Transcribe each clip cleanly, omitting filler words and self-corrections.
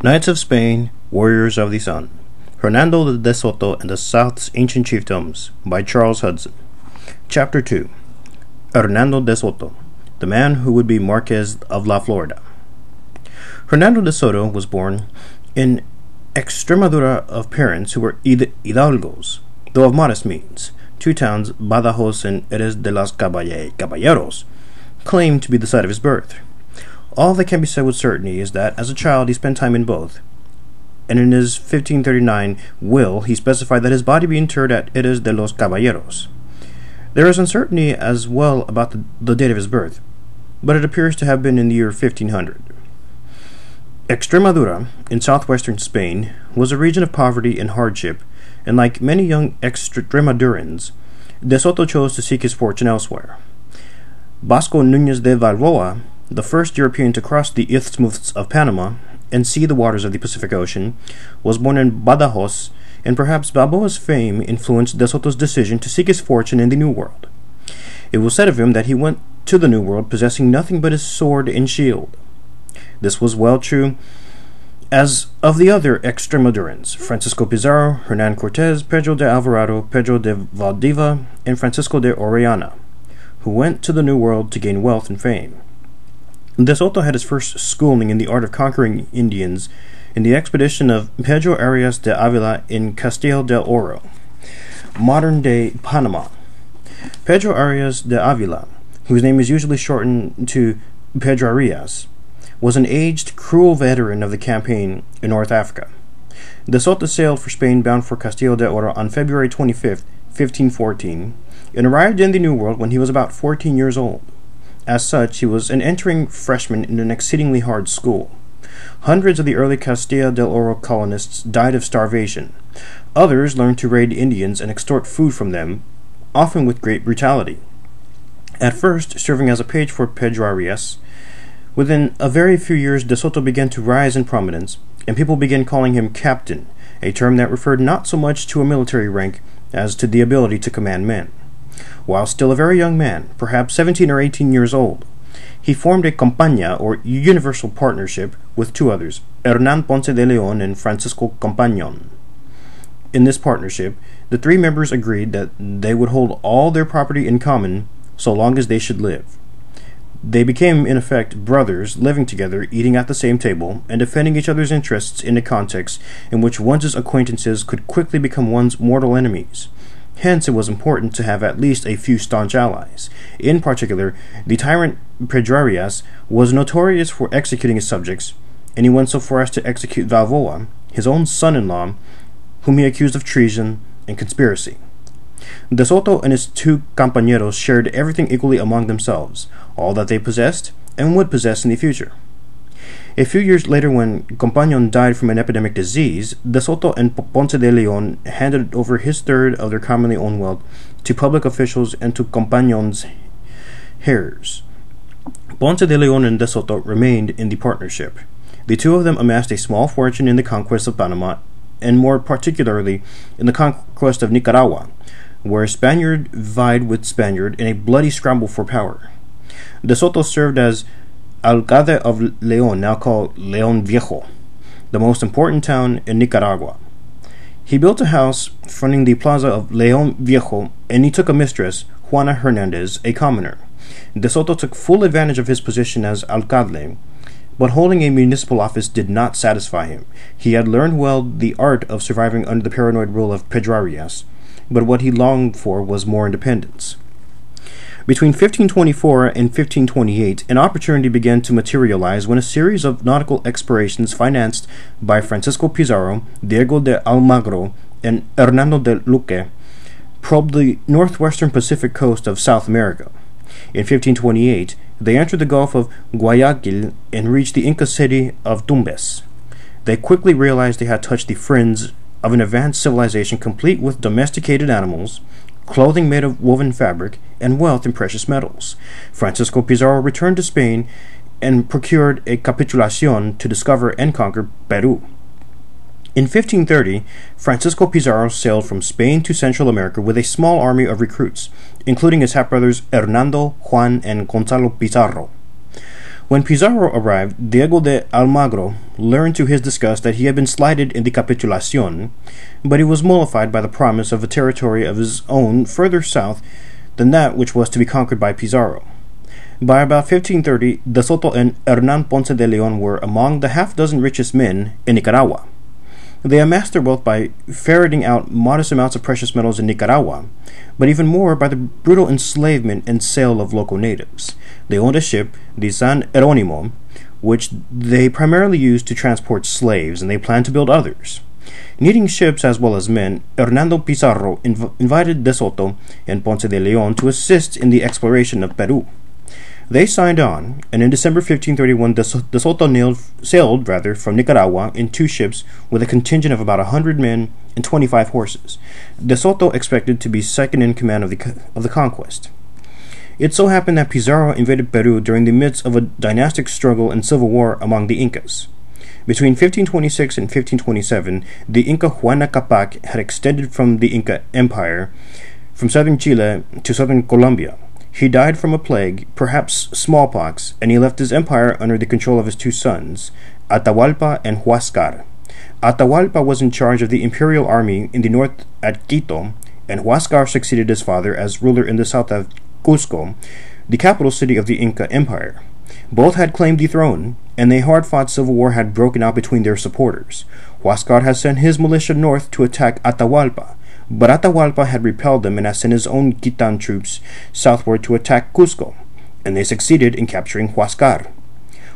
Knights of Spain, Warriors of the Sun. Hernando de Soto and the South's Ancient Chiefdoms by Charles Hudson. Chapter 2. Hernando de Soto, the man who would be Marquez of La Florida. Hernando de Soto was born in Extremadura of parents who were hidalgos, though of modest means. Two towns, Badajoz and Reas de los Caballeros, claim to be the site of his birth. All that can be said with certainty is that, as a child, he spent time in both, and in his 1539 will he specified that his body be interred at Reas de los Caballeros. There is uncertainty as well about the date of his birth, but it appears to have been in the year 1500. Extremadura, in southwestern Spain, was a region of poverty and hardship, and like many young Extremadurans, De Soto chose to seek his fortune elsewhere. Vasco Nez De Valois, the first European to cross the isthmus of Panama and see the waters of the Pacific Ocean, was born in Badajoz, and perhaps Balboa's fame influenced De Soto's decision to seek his fortune in the New World. It was said of him that he went to the New World possessing nothing but his sword and shield. This was well true as of the other Extremadurans, Francisco Pizarro, Hernan Cortez, Pedro de Alvarado, Pedro de Valdivia, and Francisco de Orellana, who went to the New World to gain wealth and fame. De Soto had his first schooling in the art of conquering Indians in the expedition of Pedro Reas de Avila in Castilla del Oro, modern-day Panama. Pedro Reas de Avila, whose name is usually shortened to Pedro Reas, was an aged, cruel veteran of the campaign in North Africa. De Soto sailed for Spain bound for Castilla del Oro on February 25, 1514, and arrived in the New World when he was about 14 years old. As such, he was an entering freshman in an exceedingly hard school. Hundreds of the early Castilla del Oro colonists died of starvation. Others learned to raid Indians and extort food from them, often with great brutality. At first, serving as a page for Pedro Reas, within a very few years De Soto began to rise in prominence, and people began calling him captain, a term that referred not so much to a military rank as to the ability to command men. While still a very young man, perhaps 17 or 18 years old, he formed a compañía, or universal partnership, with two others, Hernán Ponce de León and Francisco Compañón. In this partnership, the three members agreed that they would hold all their property in common so long as they should live. They became, in effect, brothers, living together, eating at the same table, and defending each other's interests in a context in which one's acquaintances could quickly become one's mortal enemies. Hence, it was important to have at least a few staunch allies. In particular, the tyrant Pedro Reas was notorious for executing his subjects, and he went so far as to execute Balboa, his own son-in-law, whom he accused of treason and conspiracy. De Soto and his two compañeros shared everything equally among themselves, all that they possessed and would possess in the future. A few years later, when Compañón died from an epidemic disease, De Soto and Ponce de León handed over his third of their commonly owned wealth to public officials and to Compañón's heirs. Ponce de León and De Soto remained in the partnership. The two of them amassed a small fortune in the conquest of Panama, and more particularly in the conquest of Nicaragua, where Spaniard vied with Spaniard in a bloody scramble for power. De Soto served as alcalde of León, now called León Viejo, the most important town in Nicaragua. He built a house fronting the plaza of León Viejo, and he took a mistress, Juana Hernandez, a commoner. De Soto took full advantage of his position as alcalde, but holding a municipal office did not satisfy him. He had learned well the art of surviving under the paranoid rule of Pedro Reas, but what he longed for was more independence. Between 1524 and 1528, an opportunity began to materialize when a series of nautical explorations financed by Francisco Pizarro, Diego de Almagro, and Hernando de Luque probed the northwestern Pacific coast of South America. In 1528, they entered the Gulf of Guayaquil and reached the Inca city of Tumbes. They quickly realized they had touched the fringe of an advanced civilization complete with domesticated animals, clothing made of woven fabric, and wealth in precious metals. Francisco Pizarro returned to Spain and procured a capitulación to discover and conquer Peru. In 1530, Francisco Pizarro sailed from Spain to Central America with a small army of recruits, including his half-brothers Hernando, Juan, and Gonzalo Pizarro. When Pizarro arrived, Diego de Almagro learned to his disgust that he had been slighted in the capitulacion, but he was mollified by the promise of a territory of his own further south than that which was to be conquered by Pizarro. By about 1530, De Soto and Hernan Ponce de Leon were among the half-dozen richest men in Nicaragua. They amassed their wealth by ferreting out modest amounts of precious metals in Nicaragua, but even more by the brutal enslavement and sale of local natives. They owned a ship, the San Jerónimo, which they primarily used to transport slaves, and they planned to build others. Needing ships as well as men, Hernando Pizarro invited De Soto and Ponce de Leon to assist in the exploration of Peru. They signed on, and in December 1531, De Soto sailed from Nicaragua in 2 ships with a contingent of about 100 men and 25 horses. De Soto expected to be second in command of the conquest. It so happened that Pizarro invaded Peru during the midst of a dynastic struggle and civil war among the Incas. Between 1526 and 1527, the Inca Huayna Capac had extended from the Inca Empire from southern Chile to southern Colombia. He died from a plague, perhaps smallpox, and he left his empire under the control of his 2 sons, Atahualpa and Huáscar. Atahualpa was in charge of the imperial army in the north at Quito, and Huáscar succeeded his father as ruler in the south at Cusco, the capital city of the Inca Empire. Both had claimed the throne, and a hard-fought civil war had broken out between their supporters. Huáscar had sent his militia north to attack Atahualpa, but Atahualpa had repelled them and had sent his own Khitan troops southward to attack Cusco, and they succeeded in capturing Huáscar.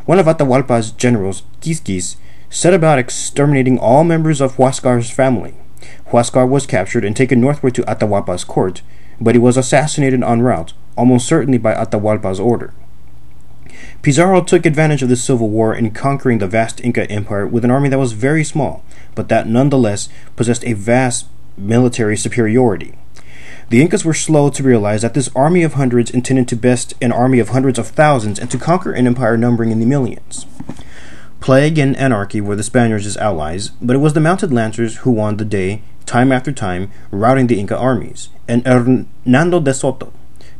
One of Atahualpa's generals, Quisquis, set about exterminating all members of Huáscar's family. Huáscar was captured and taken northward to Atahualpa's court, but he was assassinated en route, almost certainly by Atahualpa's order. Pizarro took advantage of this civil war in conquering the vast Inca Empire with an army that was very small, but that nonetheless possessed a vast military superiority. The Incas were slow to realize that this army of hundreds intended to best an army of hundreds of thousands and to conquer an empire numbering in the millions. Plague and anarchy were the Spaniards' allies, but it was the mounted lancers who won the day, time after time, routing the Inca armies, and Hernando de Soto,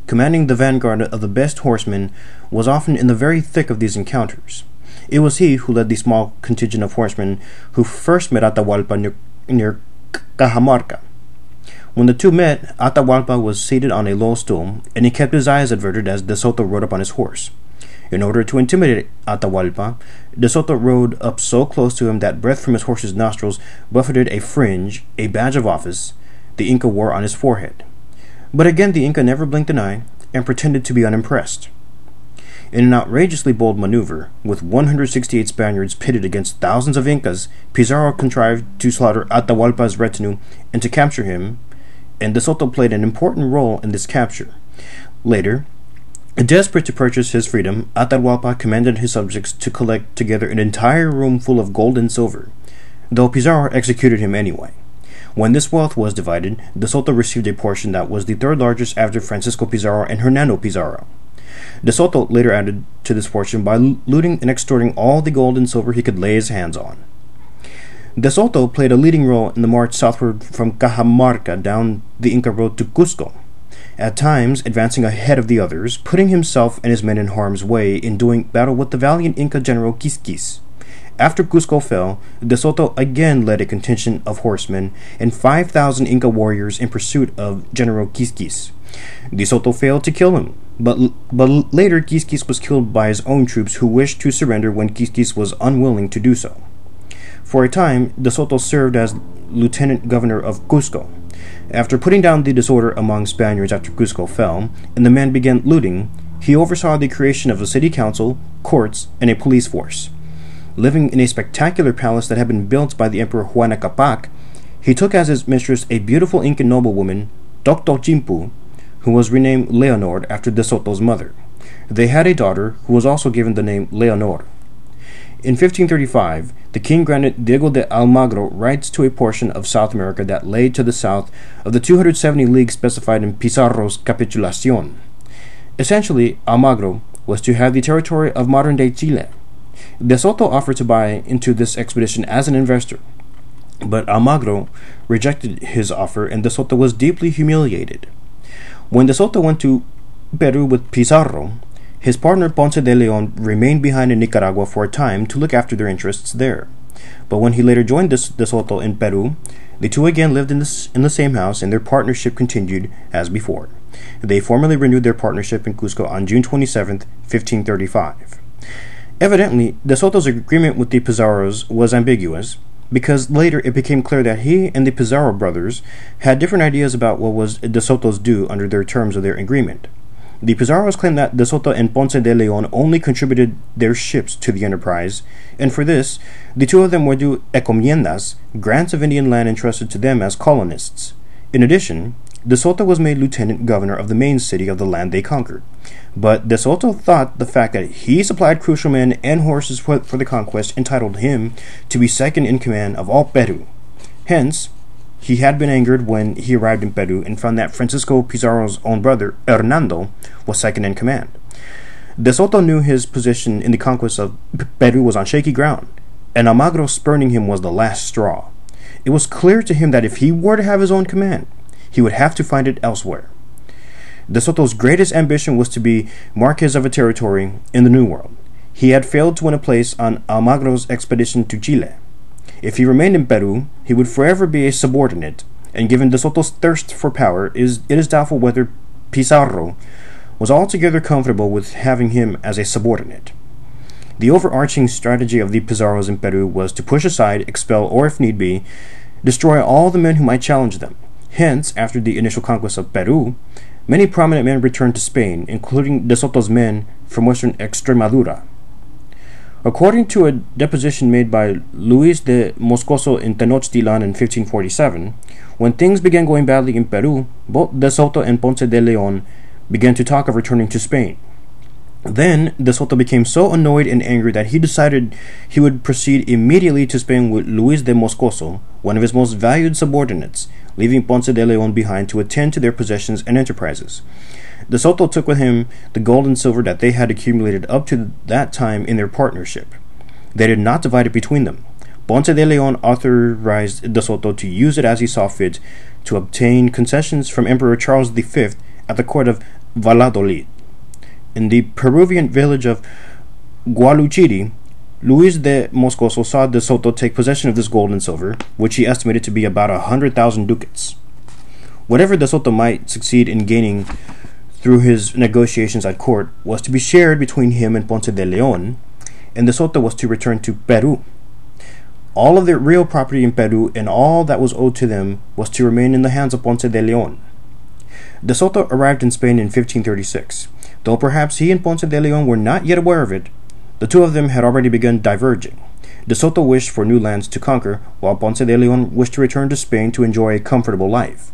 commanding the vanguard of the best horsemen, was often in the very thick of these encounters. It was he who led the small contingent of horsemen who first met Atahualpa near Cajamarca. When the two met, Atahualpa was seated on a low stool, and he kept his eyes averted as De Soto rode up on his horse. In order to intimidate Atahualpa, De Soto rode up so close to him that breath from his horse's nostrils buffeted a fringe, a badge of office, the Inca wore on his forehead. But again the Inca never blinked an eye, and pretended to be unimpressed. In an outrageously bold maneuver, with 168 Spaniards pitted against thousands of Incas, Pizarro contrived to slaughter Atahualpa's retinue and to capture him, and De Soto played an important role in this capture. Later, desperate to purchase his freedom, Atahualpa commanded his subjects to collect together an entire room full of gold and silver, though Pizarro executed him anyway. When this wealth was divided, De Soto received a portion that was the third largest after Francisco Pizarro and Hernando Pizarro. De Soto later added to this fortune by looting and extorting all the gold and silver he could lay his hands on. De Soto played a leading role in the march southward from Cajamarca down the Inca road to Cusco, at times advancing ahead of the others, putting himself and his men in harm's way in doing battle with the valiant Inca general Quisquis. After Cusco fell, De Soto again led a contingent of horsemen and 5,000 Inca warriors in pursuit of General Quisquis. De Soto failed to kill him, but later Quisquis was killed by his own troops who wished to surrender when Quisquis was unwilling to do so. For a time, De Soto served as lieutenant governor of Cusco. After putting down the disorder among Spaniards after Cusco fell, and the men began looting, he oversaw the creation of a city council, courts, and a police force. Living in a spectacular palace that had been built by the Emperor Huayna Capac, he took as his mistress a beautiful Inca noblewoman, Doctor Chimpu, who was renamed Leonor after De Soto's mother. They had a daughter who was also given the name Leonor. In 1535, the king granted Diego de Almagro rights to a portion of South America that lay to the south of the 270 leagues specified in Pizarro's capitulacion. Essentially, Almagro was to have the territory of modern-day Chile. De Soto offered to buy into this expedition as an investor, but Almagro rejected his offer, and De Soto was deeply humiliated. When De Soto went to Peru with Pizarro, His partner Ponce de Leon remained behind in Nicaragua for a time to look after their interests there. But when he later joined De Soto in Peru, the two again lived in the same house, and their partnership continued as before. They formally renewed their partnership in Cusco on June 27, 1535. Evidently, De Soto's agreement with the Pizarros was ambiguous, because later it became clear that he and the Pizarro brothers had different ideas about what was De Soto's due under their terms of their agreement. The Pizarros claimed that De Soto and Ponce de Leon only contributed their ships to the enterprise, and for this, the two of them were due encomiendas, grants of Indian land entrusted to them as colonists. In addition, De Soto was made lieutenant governor of the main city of the land they conquered. But De Soto thought the fact that he supplied crucial men and horses for the conquest entitled him to be second in command of all Peru. Hence, he had been angered when he arrived in Peru and found that Francisco Pizarro's own brother, Hernando, was second in command. De Soto knew his position in the conquest of Peru was on shaky ground, and Almagro spurning him was the last straw. It was clear to him that if he were to have his own command, he would have to find it elsewhere. De Soto's greatest ambition was to be Marquess of a territory in the New World. He had failed to win a place on Almagro's expedition to Chile. If he remained in Peru, he would forever be a subordinate, and given De Soto's thirst for power, it is doubtful whether Pizarro was altogether comfortable with having him as a subordinate. The overarching strategy of the Pizarros in Peru was to push aside, expel, or if need be, destroy all the men who might challenge them. Hence, after the initial conquest of Peru, many prominent men returned to Spain, including De Soto's men from western Extremadura. According to a deposition made by Luis de Moscoso in Tenochtitlan in 1547, when things began going badly in Peru, both De Soto and Ponce de Leon began to talk of returning to Spain. Then, De Soto became so annoyed and angry that he decided he would proceed immediately to Spain with Luis de Moscoso, one of his most valued subordinates, leaving Ponce de Leon behind to attend to their possessions and enterprises. De Soto took with him the gold and silver that they had accumulated up to that time in their partnership. They did not divide it between them. Ponce de Leon authorized De Soto to use it as he saw fit to obtain concessions from Emperor Charles V at the court of Valladolid. In the Peruvian village of Gualuchiri, Luis de Moscoso saw De Soto take possession of this gold and silver, which he estimated to be about 100,000 ducats. Whatever De Soto might succeed in gaining through his negotiations at court was to be shared between him and Ponce de Leon, and De Soto was to return to Peru. All of their real property in Peru and all that was owed to them was to remain in the hands of Ponce de Leon. De Soto arrived in Spain in 1536. Though perhaps he and Ponce de Leon were not yet aware of it, the two of them had already begun diverging. De Soto wished for new lands to conquer, while Ponce de Leon wished to return to Spain to enjoy a comfortable life.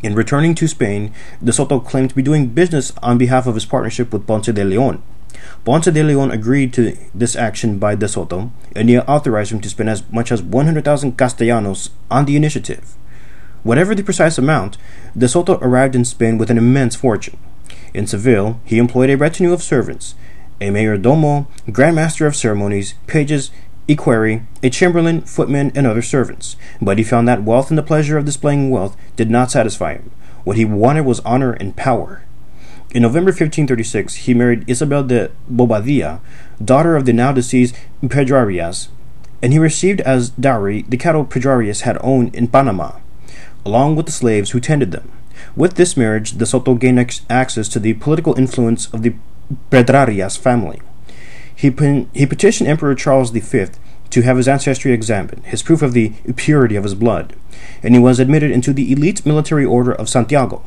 In returning to Spain, De Soto claimed to be doing business on behalf of his partnership with Ponce de Leon. Ponce de Leon agreed to this action by De Soto, and he authorized him to spend as much as 100,000 castellanos on the initiative. Whatever the precise amount, De Soto arrived in Spain with an immense fortune. In Seville, he employed a retinue of servants, a mayordomo, grand master of ceremonies, pages, equerry, a chamberlain, footman, and other servants. But he found that wealth and the pleasure of displaying wealth did not satisfy him. What he wanted was honor and power. In November 1536, he married Isabel de Bobadilla, daughter of the now deceased Pedro Reas, and he received as dowry the cattle Pedro Reas had owned in Panama, along with the slaves who tended them. With this marriage, De Soto gained access to the political influence of the Pedrarias family. He petitioned Emperor Charles V to have his ancestry examined, his proof of the purity of his blood, and he was admitted into the elite military order of Santiago.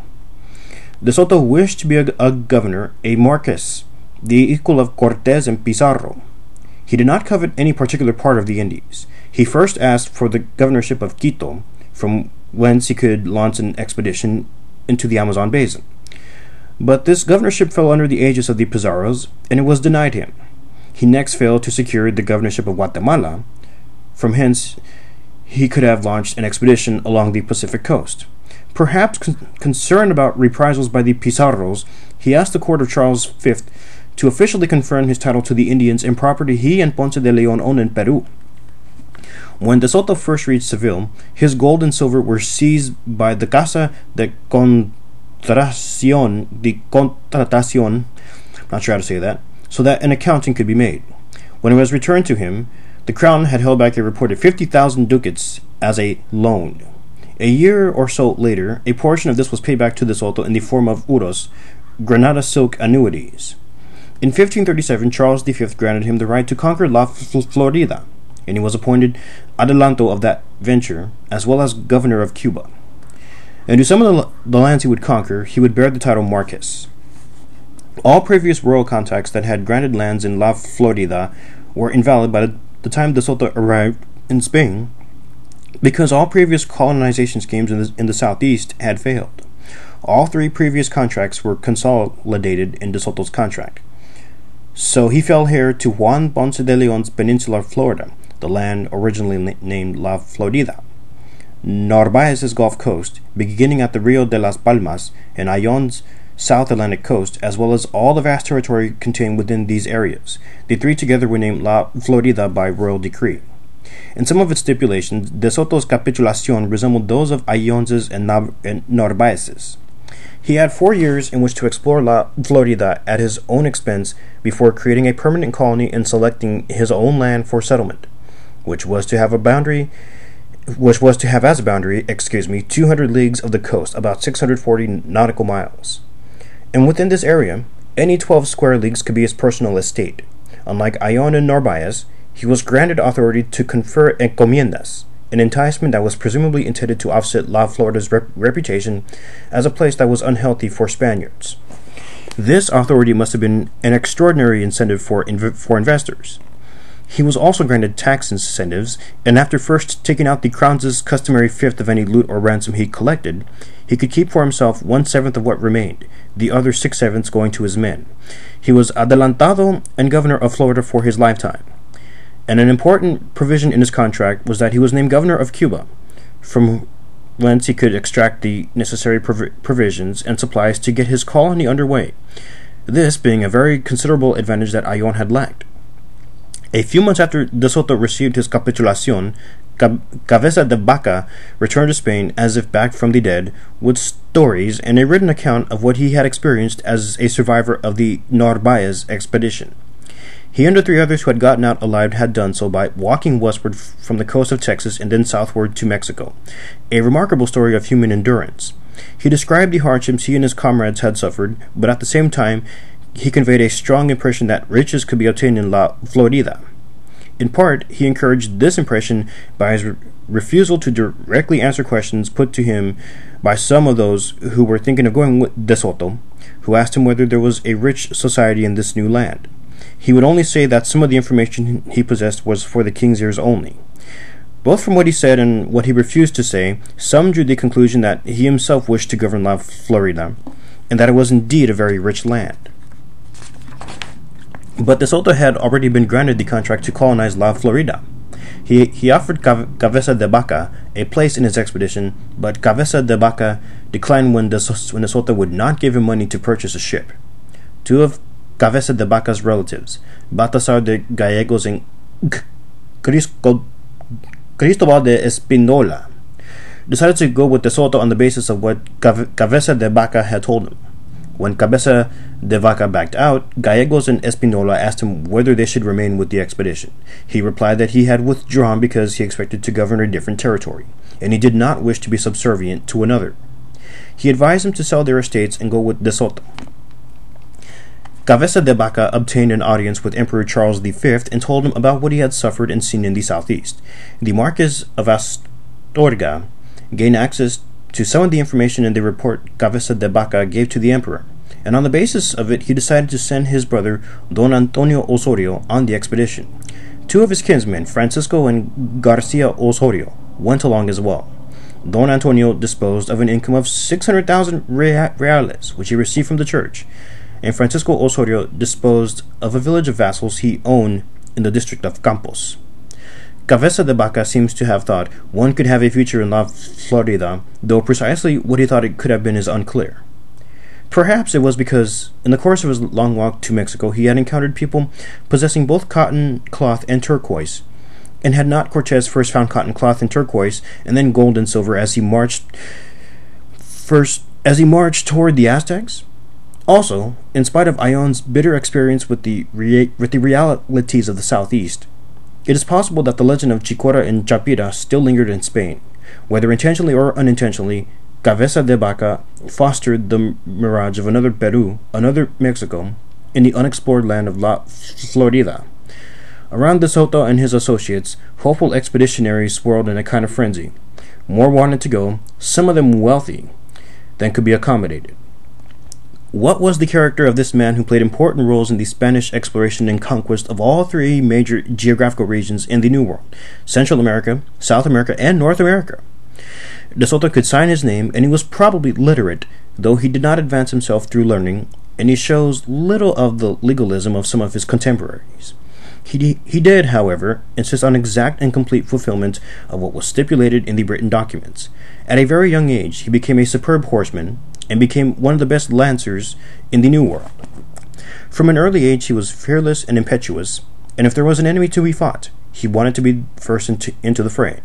De Soto wished to be a governor, a marquess, the equal of Cortes and Pizarro. He did not covet any particular part of the Indies. He first asked for the governorship of Quito, from whence he could launch an expedition into the Amazon basin. But this governorship fell under the aegis of the Pizarros, and it was denied him. He next failed to secure the governorship of Guatemala. From hence, he could have launched an expedition along the Pacific coast. Perhaps concerned about reprisals by the Pizarros, he asked the court of Charles V to officially confirm his title to the Indians and property he and Ponce de Leon owned in Peru. When De Soto first reached Seville, his gold and silver were seized by the Casa de Contratación, not sure how to say that, so that an accounting could be made. When it was returned to him, the crown had held back a reported 50,000 ducats as a loan. A year or so later, a portion of this was paid back to De Soto in the form of uros, Granada silk annuities. In 1537, Charles V granted him the right to conquer La Florida, and he was appointed adelanto of that venture, as well as governor of Cuba. And to some of the lands he would conquer, he would bear the title Marquess. All previous royal contacts that had granted lands in La Florida were invalid by the time De Soto arrived in Spain, because all previous colonization schemes in the southeast had failed. All three previous contracts were consolidated in De Soto's contract. So he fell heir to Juan Ponce de Leon's Peninsular Florida, the land originally named La Florida, Narvaez's Gulf Coast, beginning at the Rio de las Palmas, and Ayllon's South Atlantic coast, as well as all the vast territory contained within these areas. The three together were named La Florida by royal decree. In some of its stipulations, De Soto's capitulación resembled those of Ayllon's and Narvaez's. He had 4 years in which to explore La Florida at his own expense before creating a permanent colony and selecting his own land for settlement, which was to have as a boundary, 200 leagues of the coast, about 640 nautical miles. And within this area, any 12 square leagues could be his personal estate. Unlike Ayllon and Narvaez, he was granted authority to confer encomiendas, an enticement that was presumably intended to offset La Florida's reputation as a place that was unhealthy for Spaniards. This authority must have been an extraordinary incentive for investors. He was also granted tax incentives, and after first taking out the crown's customary fifth of any loot or ransom he collected, he could keep for himself 1/7 of what remained, the other 6/7 going to his men. He was adelantado and governor of Florida for his lifetime. And an important provision in his contract was that he was named governor of Cuba, from whence he could extract the necessary provisions and supplies to get his colony underway, this being a very considerable advantage that Ayllon had lacked. A few months after De Soto received his capitulación, Cabeza de Vaca returned to Spain as if back from the dead, with stories and a written account of what he had experienced as a survivor of the Narvaez expedition. He and the 3 others who had gotten out alive had done so by walking westward from the coast of Texas and then southward to Mexico, a remarkable story of human endurance. He described the hardships he and his comrades had suffered, but at the same time he conveyed a strong impression that riches could be obtained in La Florida. In part, he encouraged this impression by his refusal to directly answer questions put to him by some of those who were thinking of going with De Soto, who asked him whether there was a rich society in this new land. He would only say that some of the information he possessed was for the king's ears only. Both from what he said and what he refused to say, some drew the conclusion that he himself wished to govern La Florida, and that it was indeed a very rich land. But De Soto had already been granted the contract to colonize La Florida. He offered Cabeza de Vaca a place in his expedition, but Cabeza de Vaca declined when De Soto would not give him money to purchase a ship. 2 of Cabeza de Vaca's relatives, Baltasar de Gallegos and Cristobal de Espinola, decided to go with De Soto on the basis of what Cabeza de Vaca had told him. When Cabeza de Vaca backed out, Gallegos and Espinola asked him whether they should remain with the expedition. He replied that he had withdrawn because he expected to govern a different territory, and he did not wish to be subservient to another. He advised them to sell their estates and go with De Soto. Cabeza de Vaca obtained an audience with Emperor Charles V and told him about what he had suffered and seen in the southeast. The Marquess of Astorga gained access to some of the information in the report Cabeza de Vaca gave to the emperor, and on the basis of it he decided to send his brother Don Antonio Osorio on the expedition. 2 of his kinsmen, Francisco and Garcia Osorio, went along as well. Don Antonio disposed of an income of 600,000 reales, which he received from the church, and Francisco Osorio disposed of a village of vassals he owned in the district of Campos. Cabeza de Vaca seems to have thought one could have a future in La Florida, though precisely what he thought it could have been is unclear. Perhaps it was because, in the course of his long walk to Mexico, he had encountered people possessing both cotton cloth and turquoise, and had not Cortez first found cotton cloth and turquoise, and then gold and silver as he marched toward the Aztecs? Also, in spite of Ayon's bitter experience with the realities of the southeast, it is possible that the legend of Chicora and Chapira still lingered in Spain. Whether intentionally or unintentionally, Cabeza de Vaca fostered the mirage of another Peru, another Mexico, in the unexplored land of La Florida. Around De Soto and his associates, hopeful expeditionaries swirled in a kind of frenzy. More wanted to go, some of them wealthy, than could be accommodated. What was the character of this man who played important roles in the Spanish exploration and conquest of all three major geographical regions in the New World: Central America, South America, and North America? De Soto could sign his name, and he was probably literate, though he did not advance himself through learning, and he shows little of the legalism of some of his contemporaries. He did, however, insist on exact and complete fulfillment of what was stipulated in the written documents. At a very young age, he became a superb horseman, and became one of the best lancers in the New World. From an early age he was fearless and impetuous, and if there was an enemy to be fought, he wanted to be first into the fray.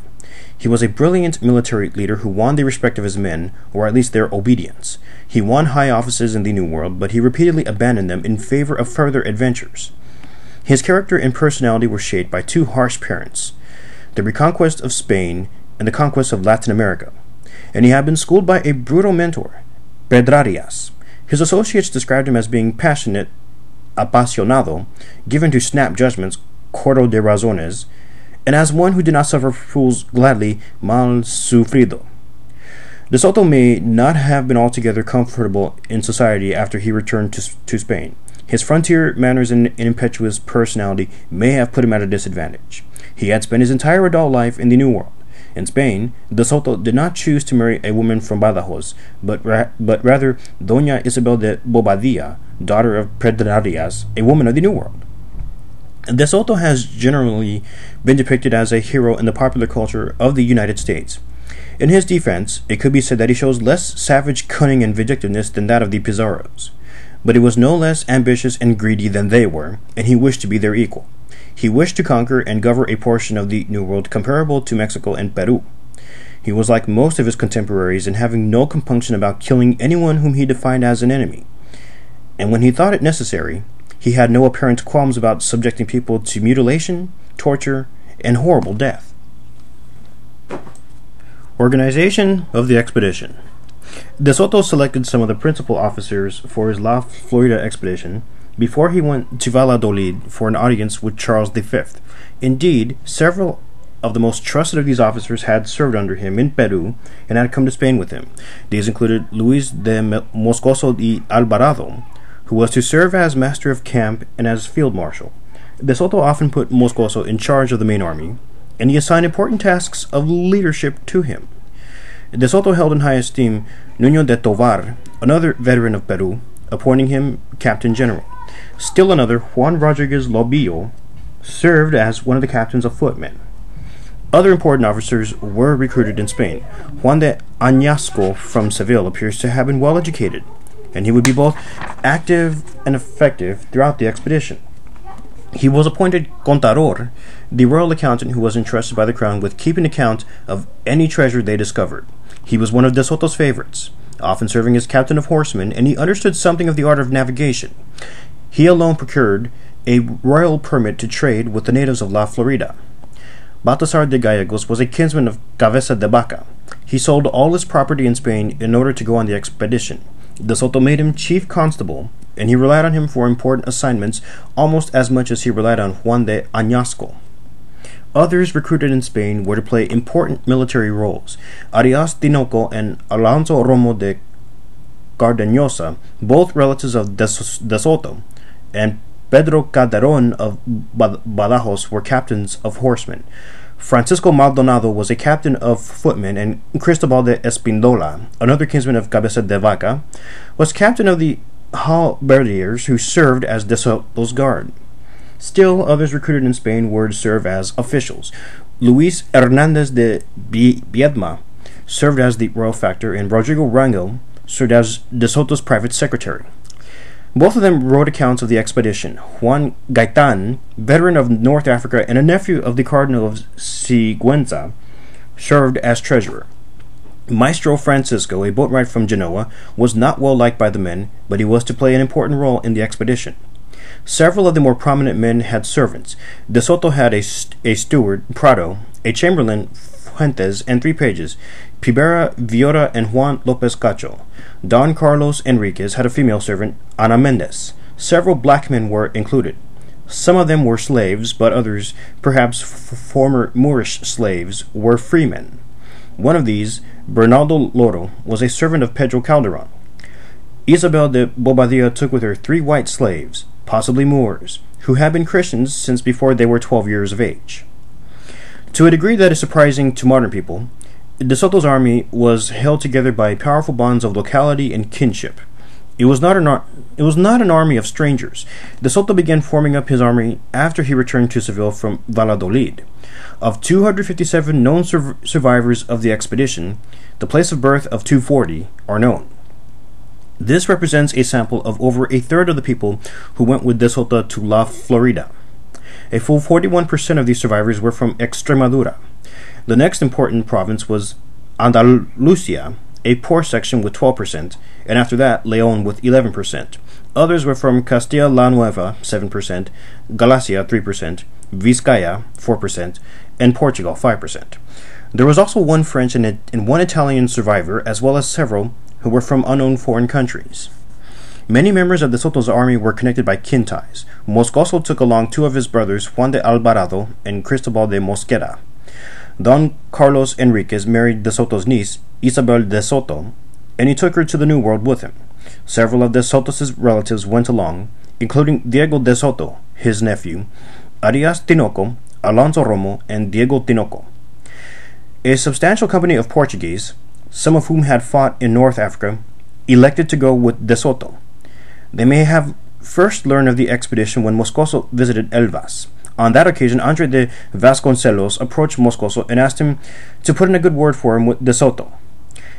He was a brilliant military leader who won the respect of his men, or at least their obedience. He won high offices in the New World, but he repeatedly abandoned them in favor of further adventures. His character and personality were shaped by two harsh parents: the reconquest of Spain and the conquest of Latin America, and he had been schooled by a brutal mentor, Pedro Reas. His associates described him as being passionate, apasionado, given to snap judgments, corto de razones, and as one who did not suffer fools gladly, mal sufrido. De Soto may not have been altogether comfortable in society after he returned to Spain. His frontier manners and impetuous personality may have put him at a disadvantage. He had spent his entire adult life in the New World. In Spain, De Soto did not choose to marry a woman from Badajoz, but rather Doña Isabel de Bobadilla, daughter of Pedro Reas, a woman of the New World. De Soto has generally been depicted as a hero in the popular culture of the United States. In his defense, it could be said that he shows less savage cunning and vindictiveness than that of the Pizarros. But he was no less ambitious and greedy than they were, and he wished to be their equal. He wished to conquer and govern a portion of the New World comparable to Mexico and Peru. He was like most of his contemporaries in having no compunction about killing anyone whom he defined as an enemy. And when he thought it necessary, he had no apparent qualms about subjecting people to mutilation, torture, and horrible death. Organization of the expedition. De Soto selected some of the principal officers for his La Florida expedition before he went to Valladolid for an audience with Charles V. Indeed, several of the most trusted of these officers had served under him in Peru and had come to Spain with him. These included Luis de Moscoso y Alvarado, who was to serve as master of camp and as field marshal. De Soto often put Moscoso in charge of the main army, and he assigned important tasks of leadership to him. De Soto held in high esteem Nuño de Tovar, another veteran of Peru, appointing him captain general. Still another, Juan Rodriguez Lobillo, served as one of the captains of footmen. Other important officers were recruited in Spain. Juan de Añasco from Seville appears to have been well educated, and he would be both active and effective throughout the expedition. He was appointed contador, the royal accountant who was entrusted by the crown with keeping account of any treasure they discovered. He was one of De Soto's favorites, often serving as captain of horsemen, and he understood something of the art of navigation. He alone procured a royal permit to trade with the natives of La Florida. Baltasar de Gallegos was a kinsman of Cabeza de Vaca. He sold all his property in Spain in order to go on the expedition. De Soto made him chief constable, and he relied on him for important assignments almost as much as he relied on Juan de Añasco. Others recruited in Spain were to play important military roles. Arias Tinoco and Alonso Romo de Cardeñosa, both relatives of De Soto, and Pedro Calderón of Badajoz were captains of horsemen. Francisco Maldonado was a captain of footmen, and Cristobal de Espindola, another kinsman of Cabeza de Vaca, was captain of the halberdiers who served as De Soto's guard. Still, others recruited in Spain were to serve as officials. Luis Hernandez de Viedma served as the royal factor, and Rodrigo Rangel served as De Soto's private secretary. Both of them wrote accounts of the expedition. Juan Gaitan, veteran of North Africa and a nephew of the Cardinal of Sigüenza, served as treasurer. Maestro Francisco, a boatwright from Genoa, was not well liked by the men, but he was to play an important role in the expedition. Several of the more prominent men had servants. De Soto had a steward, Prado, a chamberlain, Fuentes, and 3 pages, Pibera, Villora, and Juan Lopez Cacho. Don Carlos Enriquez had a female servant, Ana Mendez. Several black men were included. Some of them were slaves, but others, perhaps former Moorish slaves, were freemen. One of these, Bernardo Loro, was a servant of Pedro Calderon. Isabel de Bobadilla took with her 3 white slaves, possibly Moors, who had been Christians since before they were 12 years of age. To a degree that is surprising to modern people, De Soto's army was held together by powerful bonds of locality and kinship. It was not an army of strangers. De Soto began forming up his army after he returned to Seville from Valladolid. Of 257 known survivors of the expedition, the place of birth of 240 are known. This represents a sample of over a third of the people who went with De Soto to La Florida. A full 41% of these survivors were from Extremadura. The next important province was Andalusia, a poor section with 12%, and after that, Leon with 11%. Others were from Castilla la Nueva, 7%, Galicia, 3%, Vizcaya, 4%, and Portugal, 5%. There was also 1 French and 1 Italian survivor, as well as several who were from unknown foreign countries. Many members of De Soto's army were connected by kin ties. Moscoso took along 2 of his brothers, Juan de Alvarado and Cristobal de Mosquera. Don Carlos Enriquez married De Soto's niece, Isabel de Soto, and he took her to the New World with him. Several of De Soto's relatives went along, including Diego de Soto, his nephew, Arias Tinoco, Alonso Romo, and Diego Tinoco. A substantial company of Portuguese, some of whom had fought in North Africa, elected to go with De Soto. They may have first learned of the expedition when Moscoso visited Elvas. On that occasion, Andre de Vasconcelos approached Moscoso and asked him to put in a good word for him with De Soto.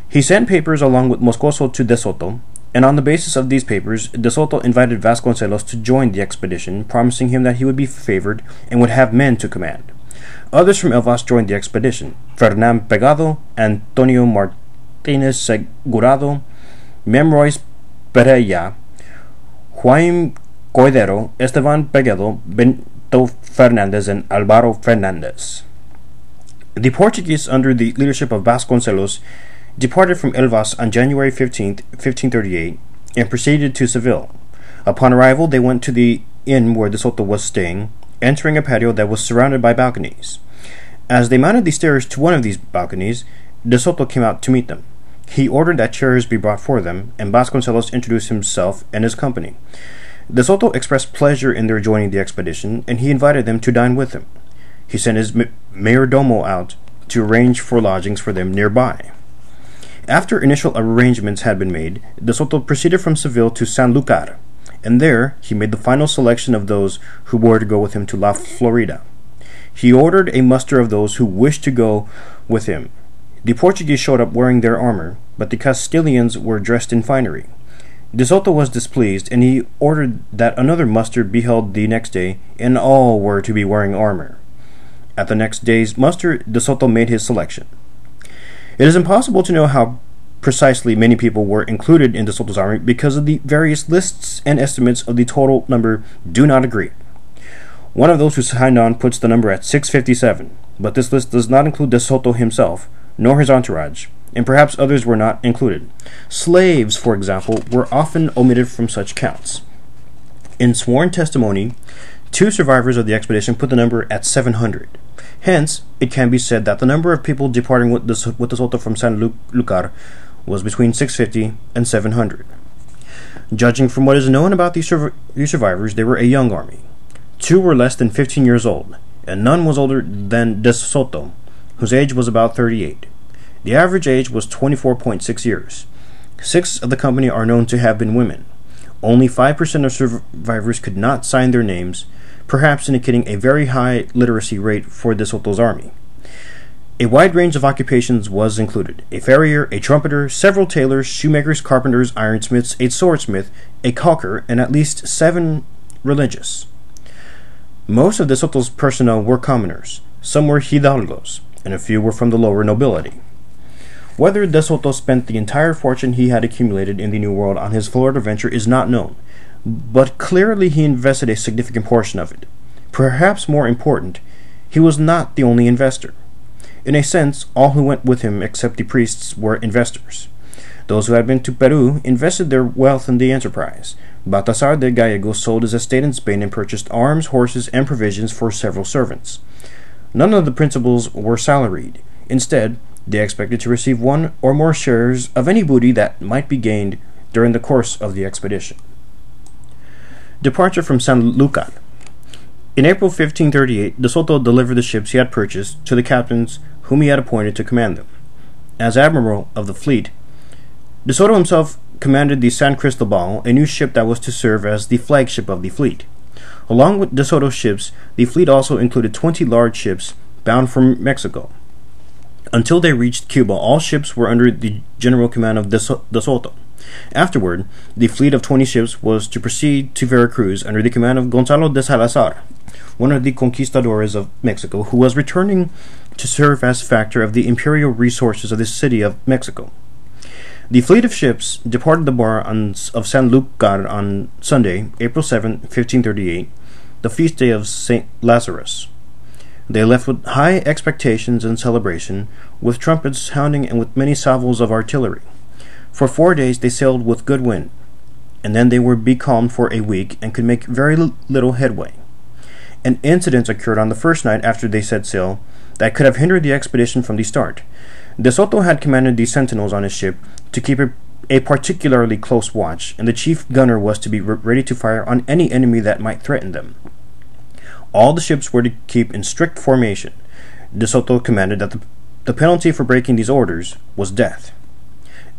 He sent papers along with Moscoso to De Soto, and on the basis of these papers, De Soto invited Vasconcelos to join the expedition, promising him that he would be favored and would have men to command. Others from Elvas joined the expedition: Fernan Pegado, Antonio Martinez Segurado, Memrois Pereira, Juan Coidero, Esteban Peguedo, Bento Fernandez, and Alvaro Fernandez. The Portuguese, under the leadership of Vasconcelos, departed from Elvas on January 15, 1538, and proceeded to Seville. Upon arrival, they went to the inn where De Soto was staying, entering a patio that was surrounded by balconies. As they mounted the stairs to one of these balconies, De Soto came out to meet them. He ordered that chairs be brought for them, and Vasconcelos introduced himself and his company. De Soto expressed pleasure in their joining the expedition, and he invited them to dine with him. He sent his mayordomo out to arrange for lodgings for them nearby. After initial arrangements had been made, De Soto proceeded from Seville to Sanlúcar, and there he made the final selection of those who were to go with him to La Florida. He ordered a muster of those who wished to go with him. The Portuguese showed up wearing their armor, but the Castilians were dressed in finery. De Soto was displeased, and he ordered that another muster be held the next day, and all were to be wearing armor. At the next day's muster, De Soto made his selection. It is impossible to know how precisely many people were included in De Soto's army because of the various lists and estimates of the total number do not agree. One of those who signed on puts the number at 657, but this list does not include De Soto himself, nor his entourage, and perhaps others were not included. Slaves, for example, were often omitted from such counts. In sworn testimony, 2 survivors of the expedition put the number at 700. Hence, it can be said that the number of people departing with De Soto from Sanlúcar was between 650 and 700. Judging from what is known about these survivors, they were a young army. 2 were less than 15 years old, and none was older than De Soto, whose age was about 38. The average age was 24.6 years. 6 of the company are known to have been women. Only 5% of survivors could not sign their names, perhaps indicating a very high literacy rate for De Soto's army. A wide range of occupations was included: a farrier, a trumpeter, several tailors, shoemakers, carpenters, ironsmiths, a swordsmith, a caulker, and at least 7 religious. Most of De Soto's personnel were commoners. Some were hidalgos, and a few were from the lower nobility. Whether De Soto spent the entire fortune he had accumulated in the New World on his Florida venture is not known, but clearly he invested a significant portion of it. Perhaps more important, he was not the only investor. In a sense, all who went with him except the priests were investors. Those who had been to Peru invested their wealth in the enterprise. Baltasar de Gallego sold his estate in Spain and purchased arms, horses, and provisions for several servants. None of the principals were salaried. Instead, they expected to receive one or more shares of any booty that might be gained during the course of the expedition. Departure from San Lucar. In April 1538, De Soto delivered the ships he had purchased to the captains whom he had appointed to command them. As admiral of the fleet, De Soto himself commanded the San Cristobal, a new ship that was to serve as the flagship of the fleet. Along with De Soto's ships, the fleet also included 20 large ships bound from Mexico. Until they reached Cuba, all ships were under the general command of De Soto. Afterward, the fleet of 20 ships was to proceed to Veracruz under the command of Gonzalo de Salazar, one of the conquistadores of Mexico, who was returning to serve as factor of the imperial resources of the city of Mexico. The fleet of ships departed the bar of San Lucar on Sunday, April 7, 1538, the feast day of St. Lazarus. They left with high expectations and celebration, with trumpets sounding and with many salvos of artillery. For 4 days they sailed with good wind, and then they were becalmed for a week and could make very little headway. An incident occurred on the first night after they set sail that could have hindered the expedition from the start. De Soto had commanded the sentinels on his ship to keep a particularly close watch, and the chief gunner was to be ready to fire on any enemy that might threaten them. All the ships were to keep in strict formation. De Soto commanded that the penalty for breaking these orders was death.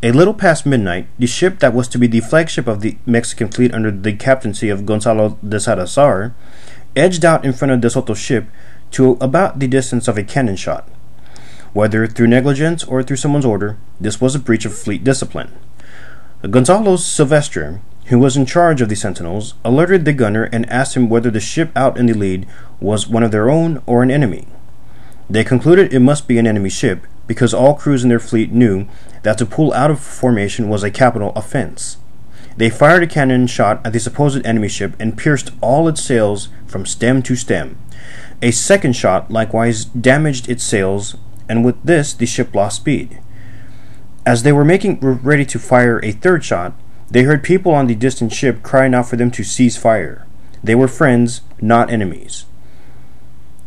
A little past midnight, the ship that was to be the flagship of the Mexican fleet under the captaincy of Gonzalo de Salazar edged out in front of De Soto's ship to about the distance of a cannon shot. Whether through negligence or through someone's order, this was a breach of fleet discipline. Gonzalo Silvestre, who was in charge of the sentinels, alerted the gunner and asked him whether the ship out in the lead was one of their own or an enemy. They concluded it must be an enemy ship, because all crews in their fleet knew that to pull out of formation was a capital offense. They fired a cannon shot at the supposed enemy ship and pierced all its sails from stem to stem. A second shot likewise damaged its sails, and with this the ship lost speed. As they were ready to fire a third shot, they heard people on the distant ship crying out for them to cease fire. They were friends, not enemies.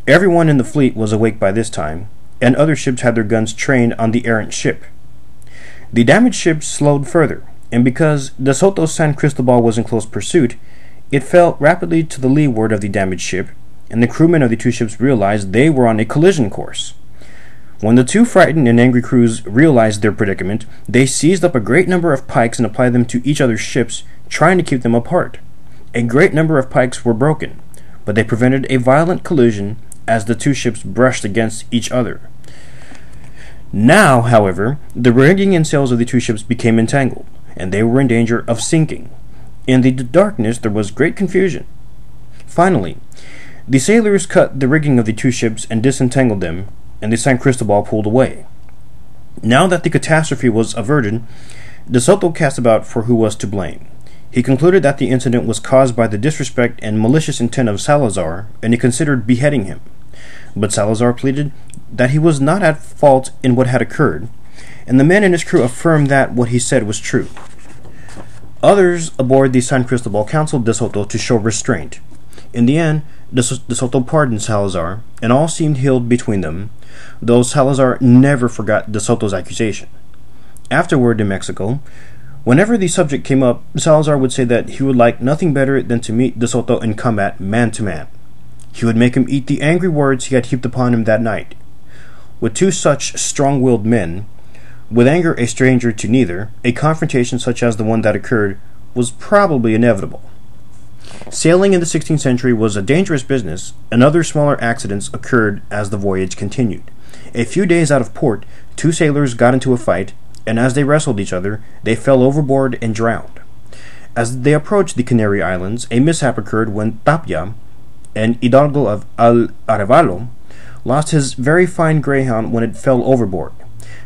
Everyone in the fleet was awake by this time, and other ships had their guns trained on the errant ship. The damaged ship slowed further, and because De Soto's San Cristobal was in close pursuit, it fell rapidly to the leeward of the damaged ship, and the crewmen of the two ships realized they were on a collision course. When the two frightened and angry crews realized their predicament, they seized up a great number of pikes and applied them to each other's ships, trying to keep them apart. A great number of pikes were broken, but they prevented a violent collision as the two ships brushed against each other. Now, however, the rigging and sails of the two ships became entangled, and they were in danger of sinking. In the darkness there was great confusion. Finally, the sailors cut the rigging of the two ships and disentangled them, and the San Cristobal pulled away. Now that the catastrophe was averted, De Soto cast about for who was to blame. He concluded that the incident was caused by the disrespect and malicious intent of Salazar, and he considered beheading him. But Salazar pleaded that he was not at fault in what had occurred, and the men in his crew affirmed that what he said was true. Others aboard the San Cristobal counseled De Soto to show restraint. In the end, De Soto pardoned Salazar, and all seemed healed between them, though Salazar never forgot De Soto's accusation. Afterward in Mexico, whenever the subject came up, Salazar would say that he would like nothing better than to meet De Soto in combat man to man. He would make him eat the angry words he had heaped upon him that night. With two such strong-willed men, with anger a stranger to neither, a confrontation such as the one that occurred was probably inevitable. Sailing in the 16th century was a dangerous business, and other smaller accidents occurred as the voyage continued. A few days out of port, two sailors got into a fight, and as they wrestled each other, they fell overboard and drowned. As they approached the Canary Islands, a mishap occurred when Tapia, an hidalgo of Arevalo, lost his very fine greyhound when it fell overboard.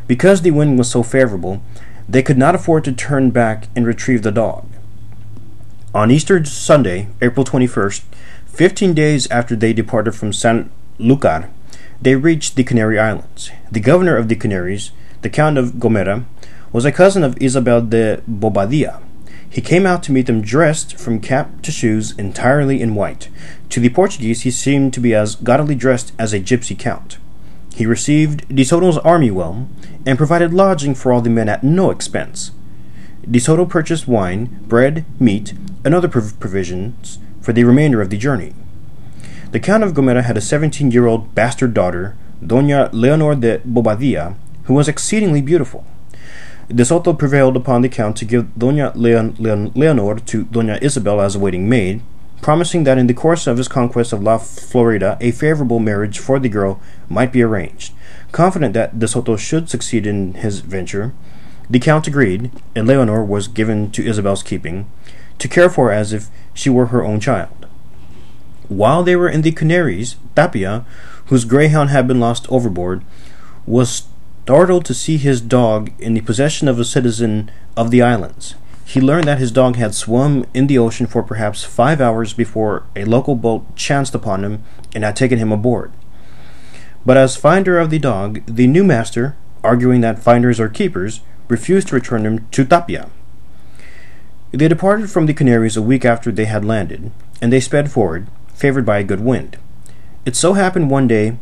Because the wind was so favorable, they could not afford to turn back and retrieve the dog. On Easter Sunday, April 21st, 15 days after they departed from San Lucar, they reached the Canary Islands. The governor of the Canaries, the Count of Gomera, was a cousin of Isabel de Bobadilla. He came out to meet them dressed from cap to shoes entirely in white. To the Portuguese he seemed to be as gaudily dressed as a gypsy count. He received De Soto's army well, and provided lodging for all the men at no expense. De Soto purchased wine, bread, meat, and other provisions for the remainder of the journey. The Count of Gomera had a 17-year-old bastard daughter, Doña Leonor de Bobadilla, who was exceedingly beautiful. De Soto prevailed upon the Count to give Doña Leonor to Doña Isabel as a waiting maid, promising that in the course of his conquest of La Florida a favorable marriage for the girl might be arranged. Confident that De Soto should succeed in his venture, the Count agreed, and Leonor was given to Isabel's keeping, to care for as if she were her own child. While they were in the Canaries, Tapia, whose greyhound had been lost overboard, was startled to see his dog in the possession of a citizen of the islands. He learned that his dog had swum in the ocean for perhaps 5 hours before a local boat chanced upon him and had taken him aboard. But as finder of the dog, the new master, arguing that finders are keepers, refused to return him to Tapia. They departed from the Canaries a week after they had landed, and they sped forward, favored by a good wind. It so happened one day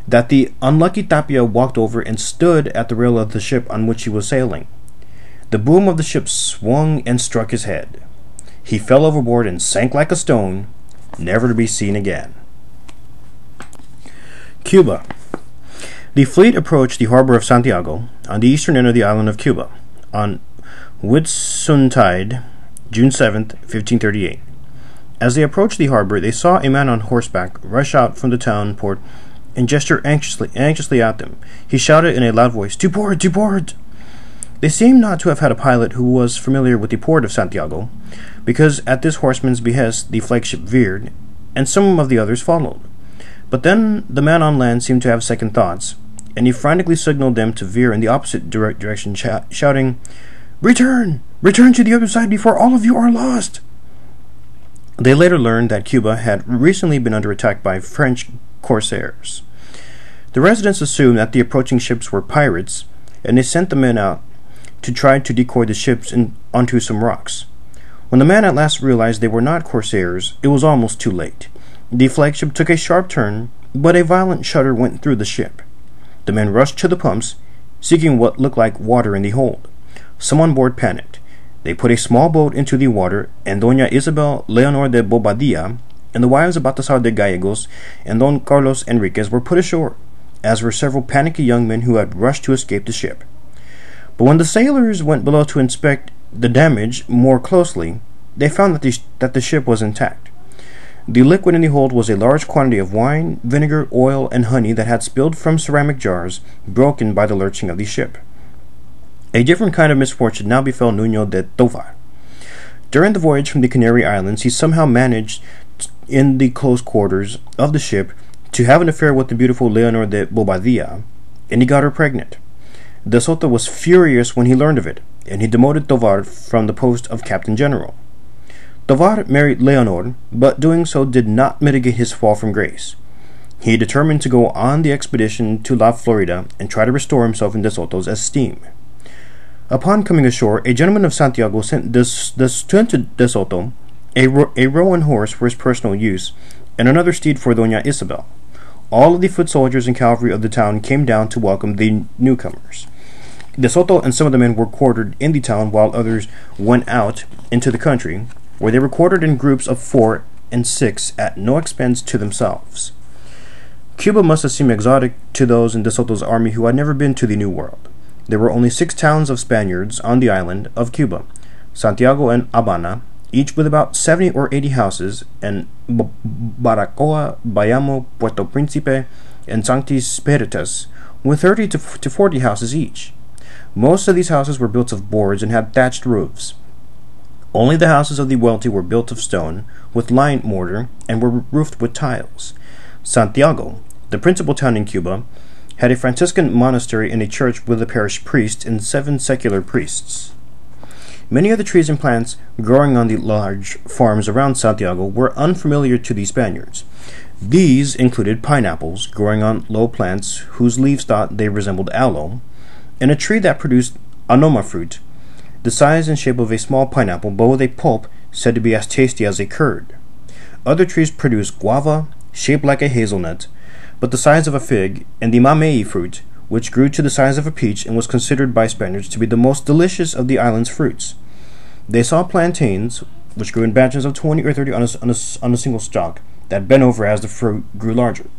that the unlucky Tapia walked over and stood at the rail of the ship on which he was sailing. The boom of the ship swung and struck his head. He fell overboard and sank like a stone, never to be seen again. Cuba. The fleet approached the harbor of Santiago, on the eastern end of the island of Cuba, on Whitsuntide, June 7th, 1538. As they approached the harbor, they saw a man on horseback rush out from the town port and gesture anxiously at them. He shouted in a loud voice, "To port! To port!" They seemed not to have had a pilot who was familiar with the port of Santiago, because at this horseman's behest the flagship veered, and some of the others followed. But then the man on land seemed to have second thoughts, and he frantically signaled them to veer in the opposite direction, shouting, "Return! Return to the other side before all of you are lost!" They later learned that Cuba had recently been under attack by French corsairs. The residents assumed that the approaching ships were pirates, and they sent the men out to try to decoy the ships onto some rocks. When the man at last realized they were not corsairs, it was almost too late. The flagship took a sharp turn, but a violent shudder went through the ship. The men rushed to the pumps, seeking what looked like water in the hold. Some on board panicked. They put a small boat into the water, and Doña Isabel Leonor de Bobadilla and the wives of Baltasar de Gallegos and Don Carlos Enriquez were put ashore, as were several panicky young men who had rushed to escape the ship. But when the sailors went below to inspect the damage more closely, they found that the ship was intact. The liquid in the hold was a large quantity of wine, vinegar, oil, and honey that had spilled from ceramic jars, broken by the lurching of the ship. A different kind of misfortune now befell Nuño de Tovar. During the voyage from the Canary Islands, he somehow managed, in the close quarters of the ship, to have an affair with the beautiful Leonor de Bobadilla, and he got her pregnant. De Soto was furious when he learned of it, and he demoted Tovar from the post of Captain General. Tovar married Leonor, but doing so did not mitigate his fall from grace. He determined to go on the expedition to La Florida and try to restore himself in De Soto's esteem. Upon coming ashore, a gentleman of Santiago sent De Soto a roan horse for his personal use, and another steed for Doña Isabel. All of the foot soldiers and cavalry of the town came down to welcome the newcomers. De Soto and some of the men were quartered in the town, while others went out into the country, where they were quartered in groups of 4 and 6 at no expense to themselves. Cuba must have seemed exotic to those in De Soto's army who had never been to the New World. There were only 6 towns of Spaniards on the island of Cuba, Santiago and Habana, each with about 70 or 80 houses, and Baracoa, Bayamo, Puerto Príncipe, and Sancti Spiritus, with 30 to 40 houses each. Most of these houses were built of boards and had thatched roofs. Only the houses of the wealthy were built of stone, with lime mortar, and were roofed with tiles. Santiago, the principal town in Cuba, had a Franciscan monastery and a church with a parish priest and 7 secular priests. Many of the trees and plants growing on the large farms around Santiago were unfamiliar to the Spaniards. These included pineapples growing on low plants whose leaves thought they resembled aloe, and a tree that produced anoma fruit, the size and shape of a small pineapple but with a pulp said to be as tasty as a curd. Other trees produced guava, shaped like a hazelnut, but the size of a fig, and the mamey fruit, which grew to the size of a peach and was considered by Spaniards to be the most delicious of the island's fruits. They saw plantains, which grew in batches of 20 or 30 on a single stalk, that bent over as the fruit grew larger.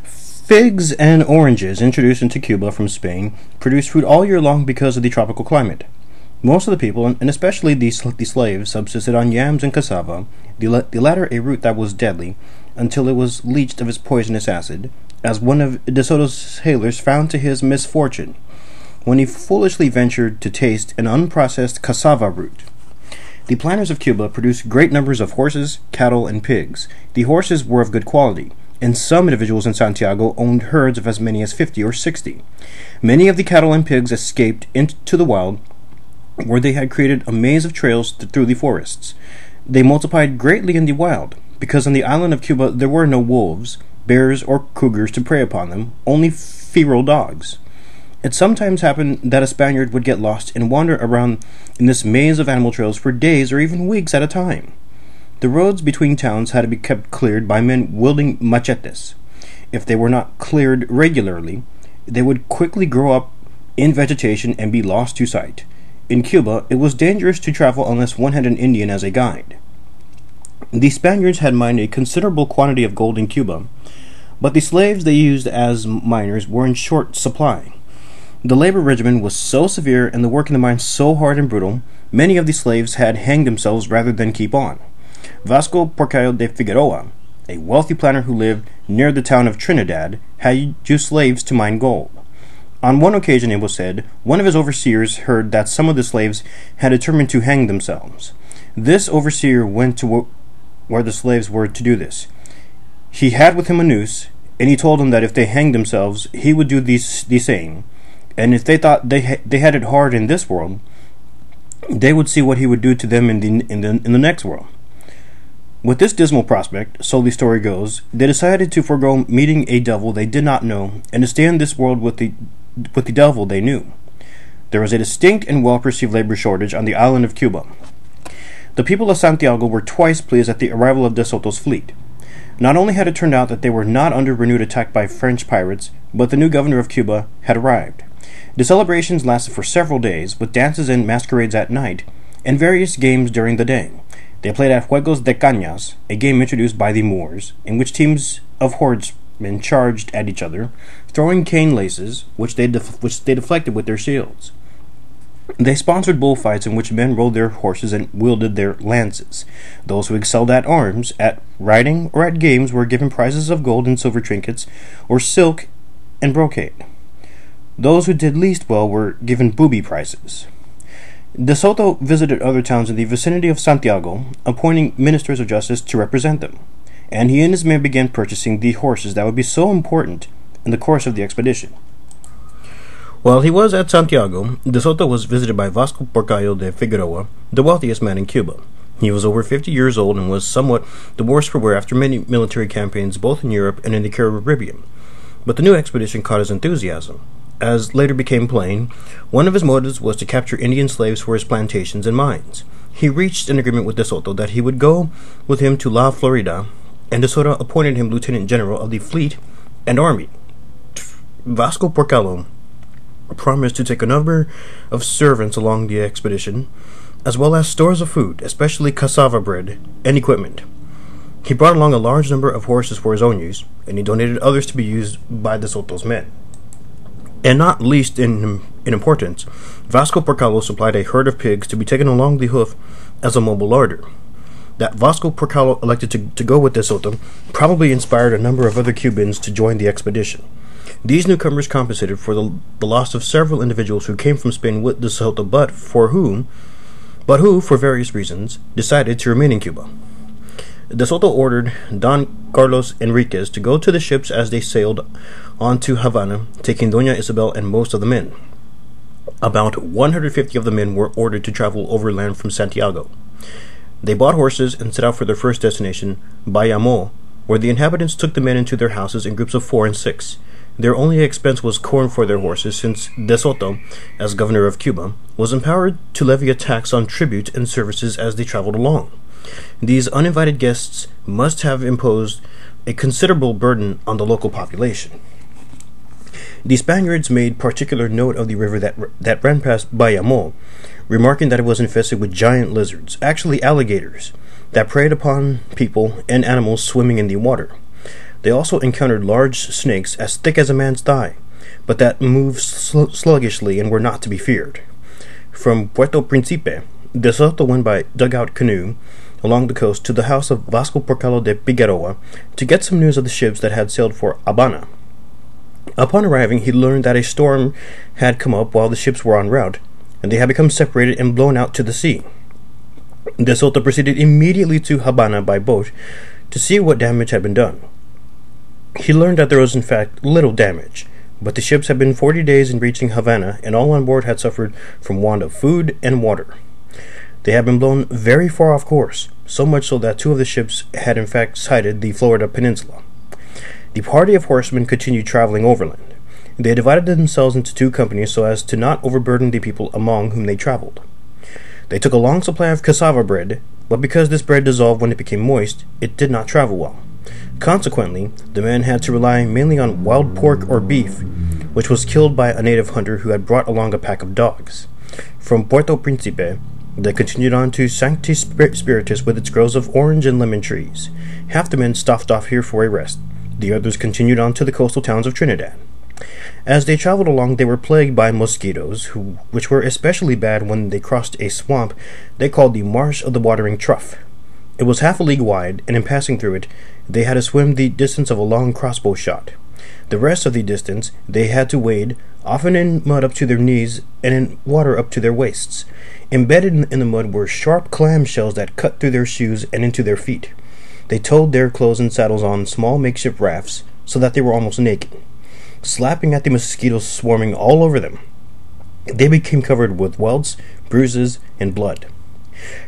Figs and oranges, introduced into Cuba from Spain, produced fruit all year long because of the tropical climate. Most of the people, and especially the slaves, subsisted on yams and cassava, the latter a root that was deadly, until it was leached of its poisonous acid, as one of De Soto's sailors found to his misfortune, when he foolishly ventured to taste an unprocessed cassava root. The planters of Cuba produced great numbers of horses, cattle, and pigs. The horses were of good quality, and some individuals in Santiago owned herds of as many as 50 or 60. Many of the cattle and pigs escaped into the wild, where they had created a maze of trails through the forests. They multiplied greatly in the wild, because on the island of Cuba there were no wolves, bears, or cougars to prey upon them, only feral dogs. It sometimes happened that a Spaniard would get lost and wander around in this maze of animal trails for days or even weeks at a time. The roads between towns had to be kept cleared by men wielding machetes. If they were not cleared regularly, they would quickly grow up in vegetation and be lost to sight. In Cuba, it was dangerous to travel unless one had an Indian as a guide. The Spaniards had mined a considerable quantity of gold in Cuba, but the slaves they used as miners were in short supply. The labor regimen was so severe and the work in the mines so hard and brutal, many of the slaves had hanged themselves rather than keep on. Vasco Porcayo de Figueroa, a wealthy planter who lived near the town of Trinidad, had used slaves to mine gold. On one occasion, it was said, one of his overseers heard that some of the slaves had determined to hang themselves. This overseer went to where the slaves were to do this. He had with him a noose, and he told them that if they hanged themselves, he would do the same, and if they thought they had it hard in this world, they would see what he would do to them in the next world. With this dismal prospect, so the story goes, they decided to forego meeting a devil they did not know, and to stay in this world with the devil they knew. There was a distinct and well-perceived labor shortage on the island of Cuba. The people of Santiago were twice pleased at the arrival of De Soto's fleet. Not only had it turned out that they were not under renewed attack by French pirates, but the new governor of Cuba had arrived. The celebrations lasted for several days, with dances and masquerades at night, and various games during the day. They played at Juegos de Cañas, a game introduced by the Moors, in which teams of horsemen charged at each other, throwing cane laces, which they deflected with their shields. They sponsored bullfights in which men rode their horses and wielded their lances. Those who excelled at arms, at riding, or at games were given prizes of gold and silver trinkets, or silk and brocade. Those who did least well were given booby prizes. De Soto visited other towns in the vicinity of Santiago, appointing ministers of justice to represent them, and he and his men began purchasing the horses that would be so important in the course of the expedition. While he was at Santiago, De Soto was visited by Vasco Porcayo de Figueroa, the wealthiest man in Cuba. He was over 50 years old and was somewhat the worse for wear after many military campaigns both in Europe and in the Caribbean. But the new expedition caught his enthusiasm. As later became plain, one of his motives was to capture Indian slaves for his plantations and mines. He reached an agreement with De Soto that he would go with him to La Florida, and De Soto appointed him lieutenant general of the fleet and army. Vasco Porcayo promised to take a number of servants along the expedition, as well as stores of food, especially cassava bread, and equipment. He brought along a large number of horses for his own use, and he donated others to be used by De Soto's men. And not least in importance, Vasco Porcayo supplied a herd of pigs to be taken along the hoof as a mobile larder. That Vasco Porcayo elected to go with De Soto probably inspired a number of other Cubans to join the expedition. These newcomers compensated for the loss of several individuals who came from Spain with De Soto, but who, for various reasons, decided to remain in Cuba. De Soto ordered Don Carlos Enriquez to go to the ships as they sailed on to Havana, taking Doña Isabel and most of the men. About 150 of the men were ordered to travel overland from Santiago. They bought horses and set out for their first destination, Bayamo, where the inhabitants took the men into their houses in groups of 4 and 6. Their only expense was corn for their horses, since De Soto, as governor of Cuba, was empowered to levy a tax on tribute and services as they traveled along. These uninvited guests must have imposed a considerable burden on the local population. The Spaniards made particular note of the river that ran past Bayamo, remarking that it was infested with giant lizards, actually alligators, that preyed upon people and animals swimming in the water. They also encountered large snakes as thick as a man's thigh, but that moved sluggishly and were not to be feared. From Puerto Principe, De Soto went by dugout canoe along the coast to the house of Vasco de Figueroa to get some news of the ships that had sailed for Habana. Upon arriving, he learned that a storm had come up while the ships were en route, and they had become separated and blown out to the sea. De Soto proceeded immediately to Habana by boat to see what damage had been done. He learned that there was in fact little damage, but the ships had been 40 days in reaching Havana, and all on board had suffered from want of food and water. They had been blown very far off course, so much so that 2 of the ships had in fact sighted the Florida Peninsula. The party of horsemen continued traveling overland. They divided themselves into 2 companies so as to not overburden the people among whom they traveled. They took a long supply of cassava bread, but because this bread dissolved when it became moist, it did not travel well. Consequently, the men had to rely mainly on wild pork or beef, which was killed by a native hunter who had brought along a pack of dogs. From Puerto Principe, they continued on to Sancti Spiritus with its groves of orange and lemon trees. Half the men stopped off here for a rest. The others continued on to the coastal towns of Trinidad. As they traveled along, they were plagued by mosquitoes, which were especially bad when they crossed a swamp they called the Marsh of the Watering Trough. It was half a league wide, and in passing through it, they had to swim the distance of a long crossbow shot. The rest of the distance they had to wade, often in mud up to their knees and in water up to their waists. Embedded in the mud were sharp clam shells that cut through their shoes and into their feet. They towed their clothes and saddles on small makeshift rafts, so that they were almost naked. Slapping at the mosquitoes swarming all over them, they became covered with welts, bruises, and blood.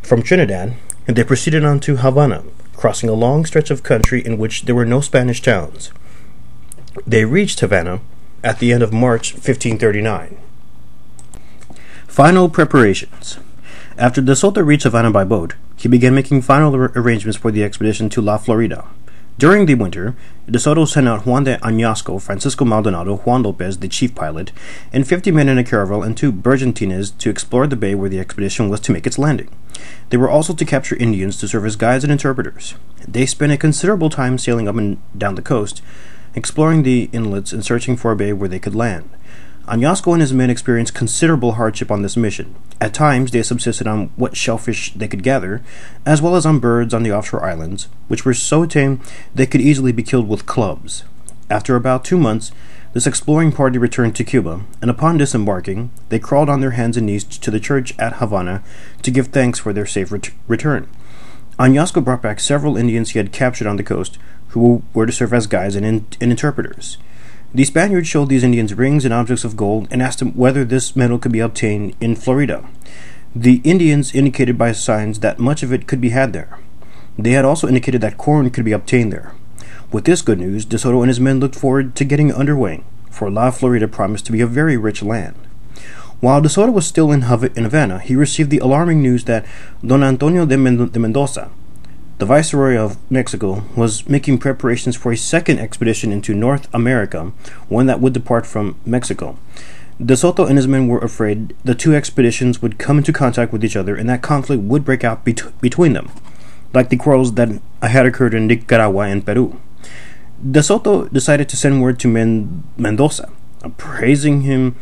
From Trinidad, they proceeded on to Havana, crossing a long stretch of country in which there were no Spanish towns. They reached Havana at the end of March 1539. Final preparations. After De Soto reached Havana by boat, he began making final arrangements for the expedition to La Florida. During the winter, De Soto sent out Juan de Añasco, Francisco Maldonado, Juan Lopez, the chief pilot, and 50 men in a caravel and 2 Bergantines to explore the bay where the expedition was to make its landing. They were also to capture Indians to serve as guides and interpreters. They spent a considerable time sailing up and down the coast, exploring the inlets and searching for a bay where they could land. Añasco and his men experienced considerable hardship on this mission. At times, they subsisted on what shellfish they could gather, as well as on birds on the offshore islands, which were so tame they could easily be killed with clubs. After about 2 months, this exploring party returned to Cuba, and upon disembarking, they crawled on their hands and knees to the church at Havana to give thanks for their safe return. Añasco brought back several Indians he had captured on the coast, who were to serve as guides and interpreters. The Spaniards showed these Indians rings and objects of gold and asked them whether this metal could be obtained in Florida. The Indians indicated by signs that much of it could be had there. They had also indicated that corn could be obtained there. With this good news, De Soto and his men looked forward to getting underway, for La Florida promised to be a very rich land. While De Soto was still in Havana, he received the alarming news that Don Antonio de Mendoza, the Viceroy of Mexico, was making preparations for a second expedition into North America, one that would depart from Mexico. De Soto and his men were afraid the 2 expeditions would come into contact with each other and that conflict would break out between them, like the quarrels that had occurred in Nicaragua and Peru. De Soto decided to send word to Mendoza, praising him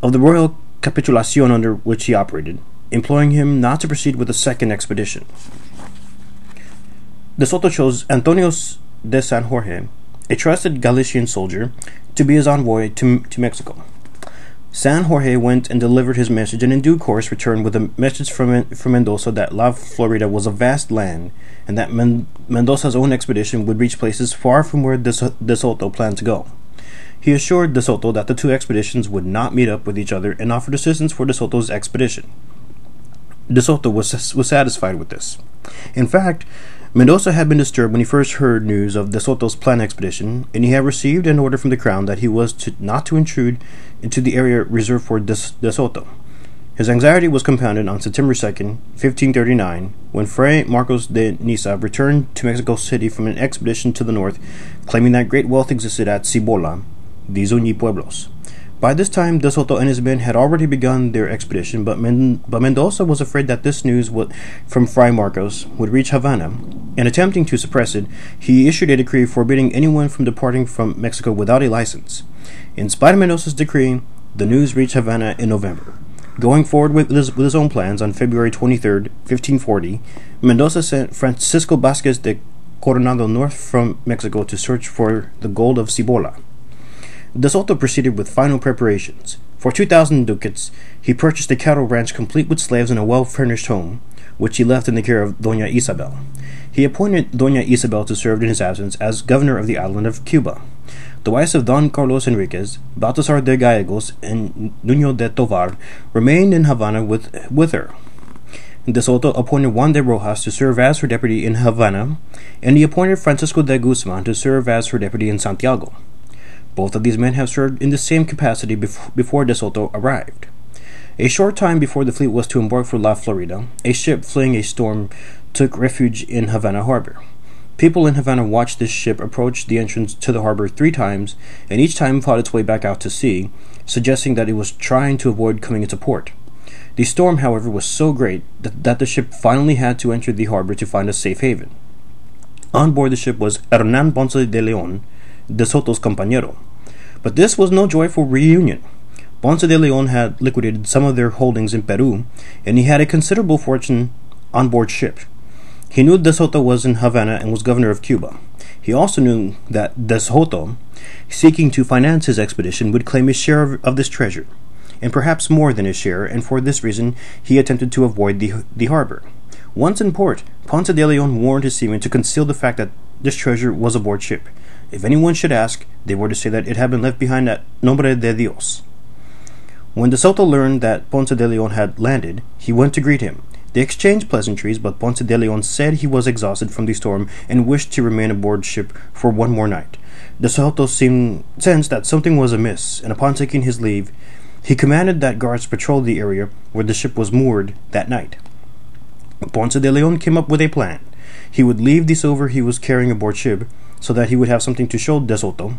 of the royal capitulation under which he operated, imploring him not to proceed with a second expedition. De Soto chose Antonio de San Jorge, a trusted Galician soldier, to be his envoy to Mexico. San Jorge went and delivered his message, and in due course returned with a message from Mendoza that La Florida was a vast land, and that Mendoza's own expedition would reach places far from where De Soto planned to go. He assured De Soto that the two expeditions would not meet up with each other and offered assistance for De Soto's expedition. De Soto was satisfied with this. In fact, Mendoza had been disturbed when he first heard news of De Soto's planned expedition, and he had received an order from the crown that he was not to intrude into the area reserved for De Soto. His anxiety was compounded on September 2nd, 1539, when Fray Marcos de Niza returned to Mexico City from an expedition to the north, claiming that great wealth existed at Cibola, the Zuni Pueblos. By this time, De Soto and his men had already begun their expedition, but Mendoza was afraid that this news from Fray Marcos would reach Havana, and attempting to suppress it, he issued a decree forbidding anyone from departing from Mexico without a license. In spite of Mendoza's decree, the news reached Havana in November. Going forward with his own plans, on February 23, 1540, Mendoza sent Francisco Vasquez de Coronado north from Mexico to search for the gold of Cibola. De Soto proceeded with final preparations. For 2,000 ducats, he purchased a cattle ranch complete with slaves and a well-furnished home, which he left in the care of Doña Isabel. He appointed Doña Isabel to serve in his absence as governor of the island of Cuba. The wives of Don Carlos Enriquez, Baltasar de Gallegos, and Nuño de Tovar remained in Havana with her. De Soto appointed Juan de Rojas to serve as her deputy in Havana, and he appointed Francisco de Guzman to serve as her deputy in Santiago. Both of these men have served in the same capacity before De Soto arrived. A short time before the fleet was to embark for La Florida, a ship fleeing a storm took refuge in Havana harbor. People in Havana watched this ship approach the entrance to the harbor 3 times, and each time fought its way back out to sea, suggesting that it was trying to avoid coming into port. The storm, however, was so great that the ship finally had to enter the harbor to find a safe haven. On board the ship was Hernán Ponce de León, De Soto's compañero. But this was no joyful reunion. Ponce de León had liquidated some of their holdings in Peru, and he had a considerable fortune on board ship. He knew De Soto was in Havana and was governor of Cuba. He also knew that De Soto, seeking to finance his expedition, would claim his share of this treasure, and perhaps more than his share, and for this reason he attempted to avoid the harbor. Once in port, Ponce de León warned his seamen to conceal the fact that this treasure was aboard ship. If anyone should ask, they were to say that it had been left behind at Nombre de Dios. When De Soto learned that Ponce de León had landed, he went to greet him. They exchanged pleasantries, but Ponce de León said he was exhausted from the storm and wished to remain aboard ship for one more night. De Soto sensed that something was amiss, and upon taking his leave, he commanded that guards patrol the area where the ship was moored that night. Ponce de León came up with a plan. He would leave the silver he was carrying aboard ship, so that he would have something to show De Soto,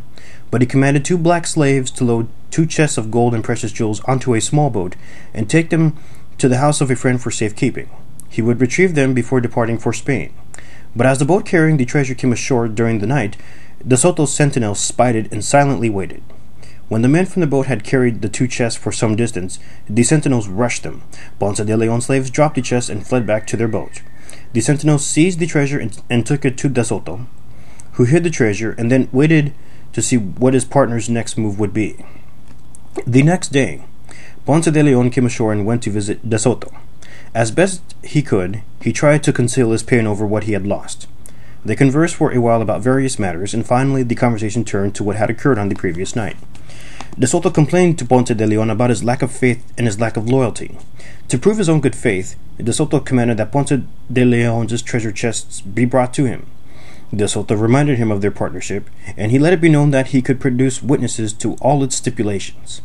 but he commanded 2 black slaves to load 2 chests of gold and precious jewels onto a small boat and take them to the house of a friend for safekeeping. He would retrieve them before departing for Spain. But as the boat carrying the treasure came ashore during the night, De Soto's sentinels spied it and silently waited. When the men from the boat had carried the 2 chests for some distance, the sentinels rushed them. Ponce de León's slaves dropped the chests and fled back to their boat. The sentinels seized the treasure and took it to De Soto, who hid the treasure and then waited to see what his partner's next move would be. The next day, Ponce de León came ashore and went to visit De Soto. As best he could, he tried to conceal his pain over what he had lost. They conversed for a while about various matters, and finally the conversation turned to what had occurred on the previous night. De Soto complained to Ponce de León about his lack of faith and his lack of loyalty. To prove his own good faith, De Soto commanded that Ponce de León's treasure chests be brought to him. De Soto reminded him of their partnership, and he let it be known that he could produce witnesses to all its stipulations.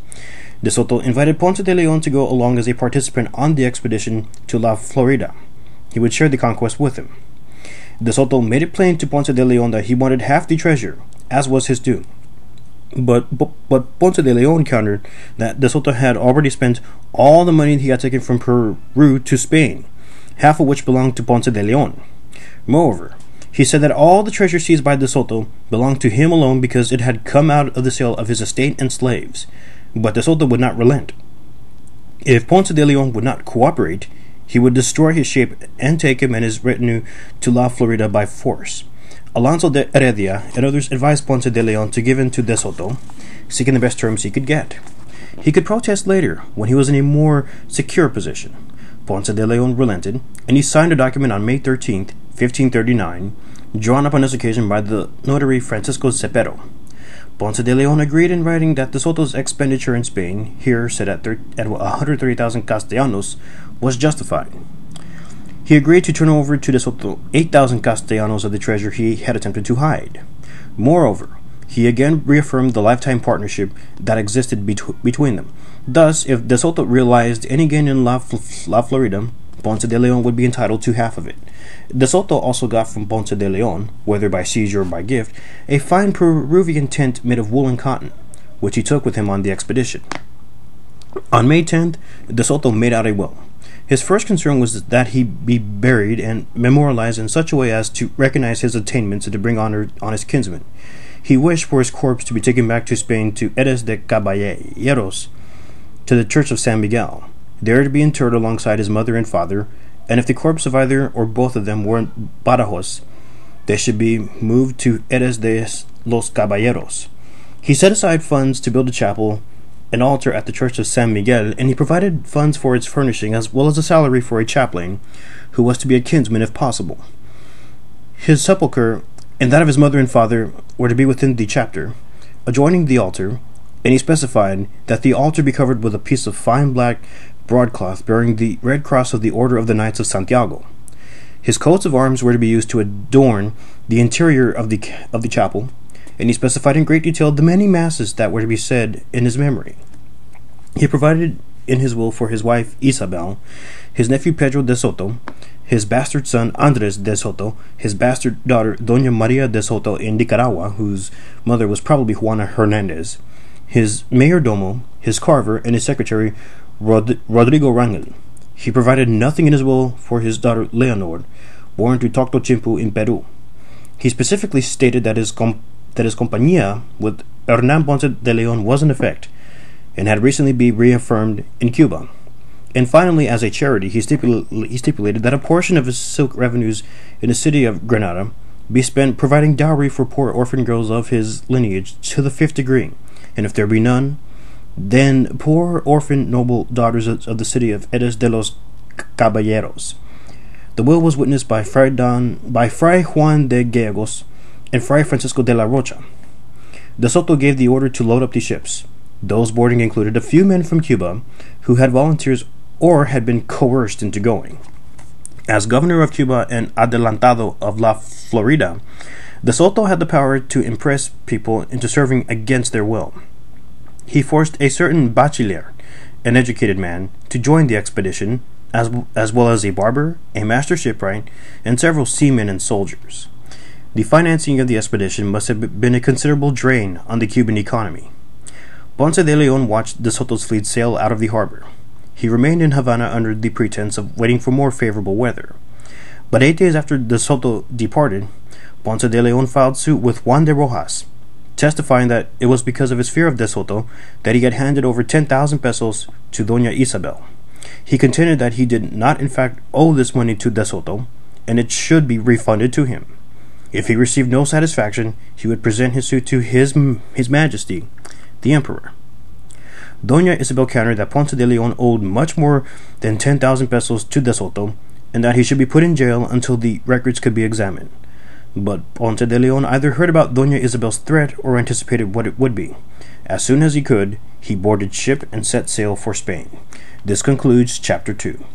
De Soto invited Ponce de León to go along as a participant on the expedition to La Florida. He would share the conquest with him. De Soto made it plain to Ponce de León that he wanted half the treasure, as was his due. But Ponce de León countered that De Soto had already spent all the money he had taken from Peru to Spain, half of which belonged to Ponce de León. Moreover, he said that all the treasure seized by De Soto belonged to him alone because it had come out of the sale of his estate and slaves. But De Soto would not relent. If Ponce de León would not cooperate, he would destroy his ship and take him and his retinue to La Florida by force. Alonso de Heredia and others advised Ponce de León to give in to De Soto, seeking the best terms he could get. He could protest later, when he was in a more secure position. Ponce de Leon relented, and he signed a document on May 13th, 1539, drawn up on this occasion by the notary Francisco Cepero. Ponce de Leon agreed in writing that De Soto's expenditure in Spain, here set at 130,000 castellanos, was justified. He agreed to turn over to De Soto 8,000 castellanos of the treasure he had attempted to hide. Moreover, he again reaffirmed the lifetime partnership that existed between them. Thus, if De Soto realized any gain in La Florida, Ponce de Leon would be entitled to half of it. De Soto also got from Ponce de Leon, whether by seizure or by gift, a fine Peruvian tent made of wool and cotton, which he took with him on the expedition. On May 10th, De Soto made out a will. His first concern was that he be buried and memorialized in such a way as to recognize his attainments and to bring honor on his kinsmen. He wished for his corpse to be taken back to Spain to Reas de Caballeros, to the church of San Miguel, there to be interred alongside his mother and father, and if the corpse of either or both of them were in Badajoz, they should be moved to Reas de los Caballeros. He set aside funds to build a chapel, an altar at the church of San Miguel, and he provided funds for its furnishing as well as a salary for a chaplain, who was to be a kinsman if possible. His sepulchre and that of his mother and father were to be within the chapter, adjoining the altar, and he specified that the altar be covered with a piece of fine black broadcloth bearing the red cross of the Order of the Knights of Santiago. His coats of arms were to be used to adorn the interior of the chapel, and he specified in great detail the many masses that were to be said in his memory. He provided in his will for his wife Isabel, his nephew Pedro de Soto, his bastard son Andres de Soto, his bastard daughter Doña Maria de Soto in Nicaragua, whose mother was probably Juana Hernandez, his mayordomo, his carver, and his secretary Rodrigo Rangel. He provided nothing in his will for his daughter Leonor, born to Toctochimpu in Peru. He specifically stated that his compañía with Hernán Ponce de Leon was in effect, and had recently been reaffirmed in Cuba. And finally, as a charity, he stipulated that a portion of his silk revenues in the city of Granada be spent providing dowry for poor orphan girls of his lineage to the 5th degree, and if there be none, then poor orphan noble daughters of the city of Reas de los Caballeros. The will was witnessed by Fray Juan de Gallegos and Fray Francisco de la Rocha. De Soto gave the order to load up the ships. Those boarding included a few men from Cuba who had volunteers or had been coerced into going. As governor of Cuba and adelantado of La Florida, De Soto had the power to impress people into serving against their will. He forced a certain bachiller, an educated man, to join the expedition, as well as a barber, a master shipwright, and several seamen and soldiers. The financing of the expedition must have been a considerable drain on the Cuban economy. Ponce de Leon watched De Soto's fleet sail out of the harbor. He remained in Havana under the pretense of waiting for more favorable weather. But 8 days after De Soto departed, Ponce de Leon filed suit with Juan de Rojas, testifying that it was because of his fear of De Soto that he had handed over 10,000 pesos to Doña Isabel. He contended that he did not in fact owe this money to De Soto, and it should be refunded to him. If he received no satisfaction, he would present his suit to His Majesty, the Emperor. Doña Isabel countered that Ponce de Leon owed much more than 10,000 pesos to De Soto, and that he should be put in jail until the records could be examined. But Ponce de Leon either heard about Doña Isabel's threat or anticipated what it would be. As soon as he could, he boarded ship and set sail for Spain. This concludes Chapter 2.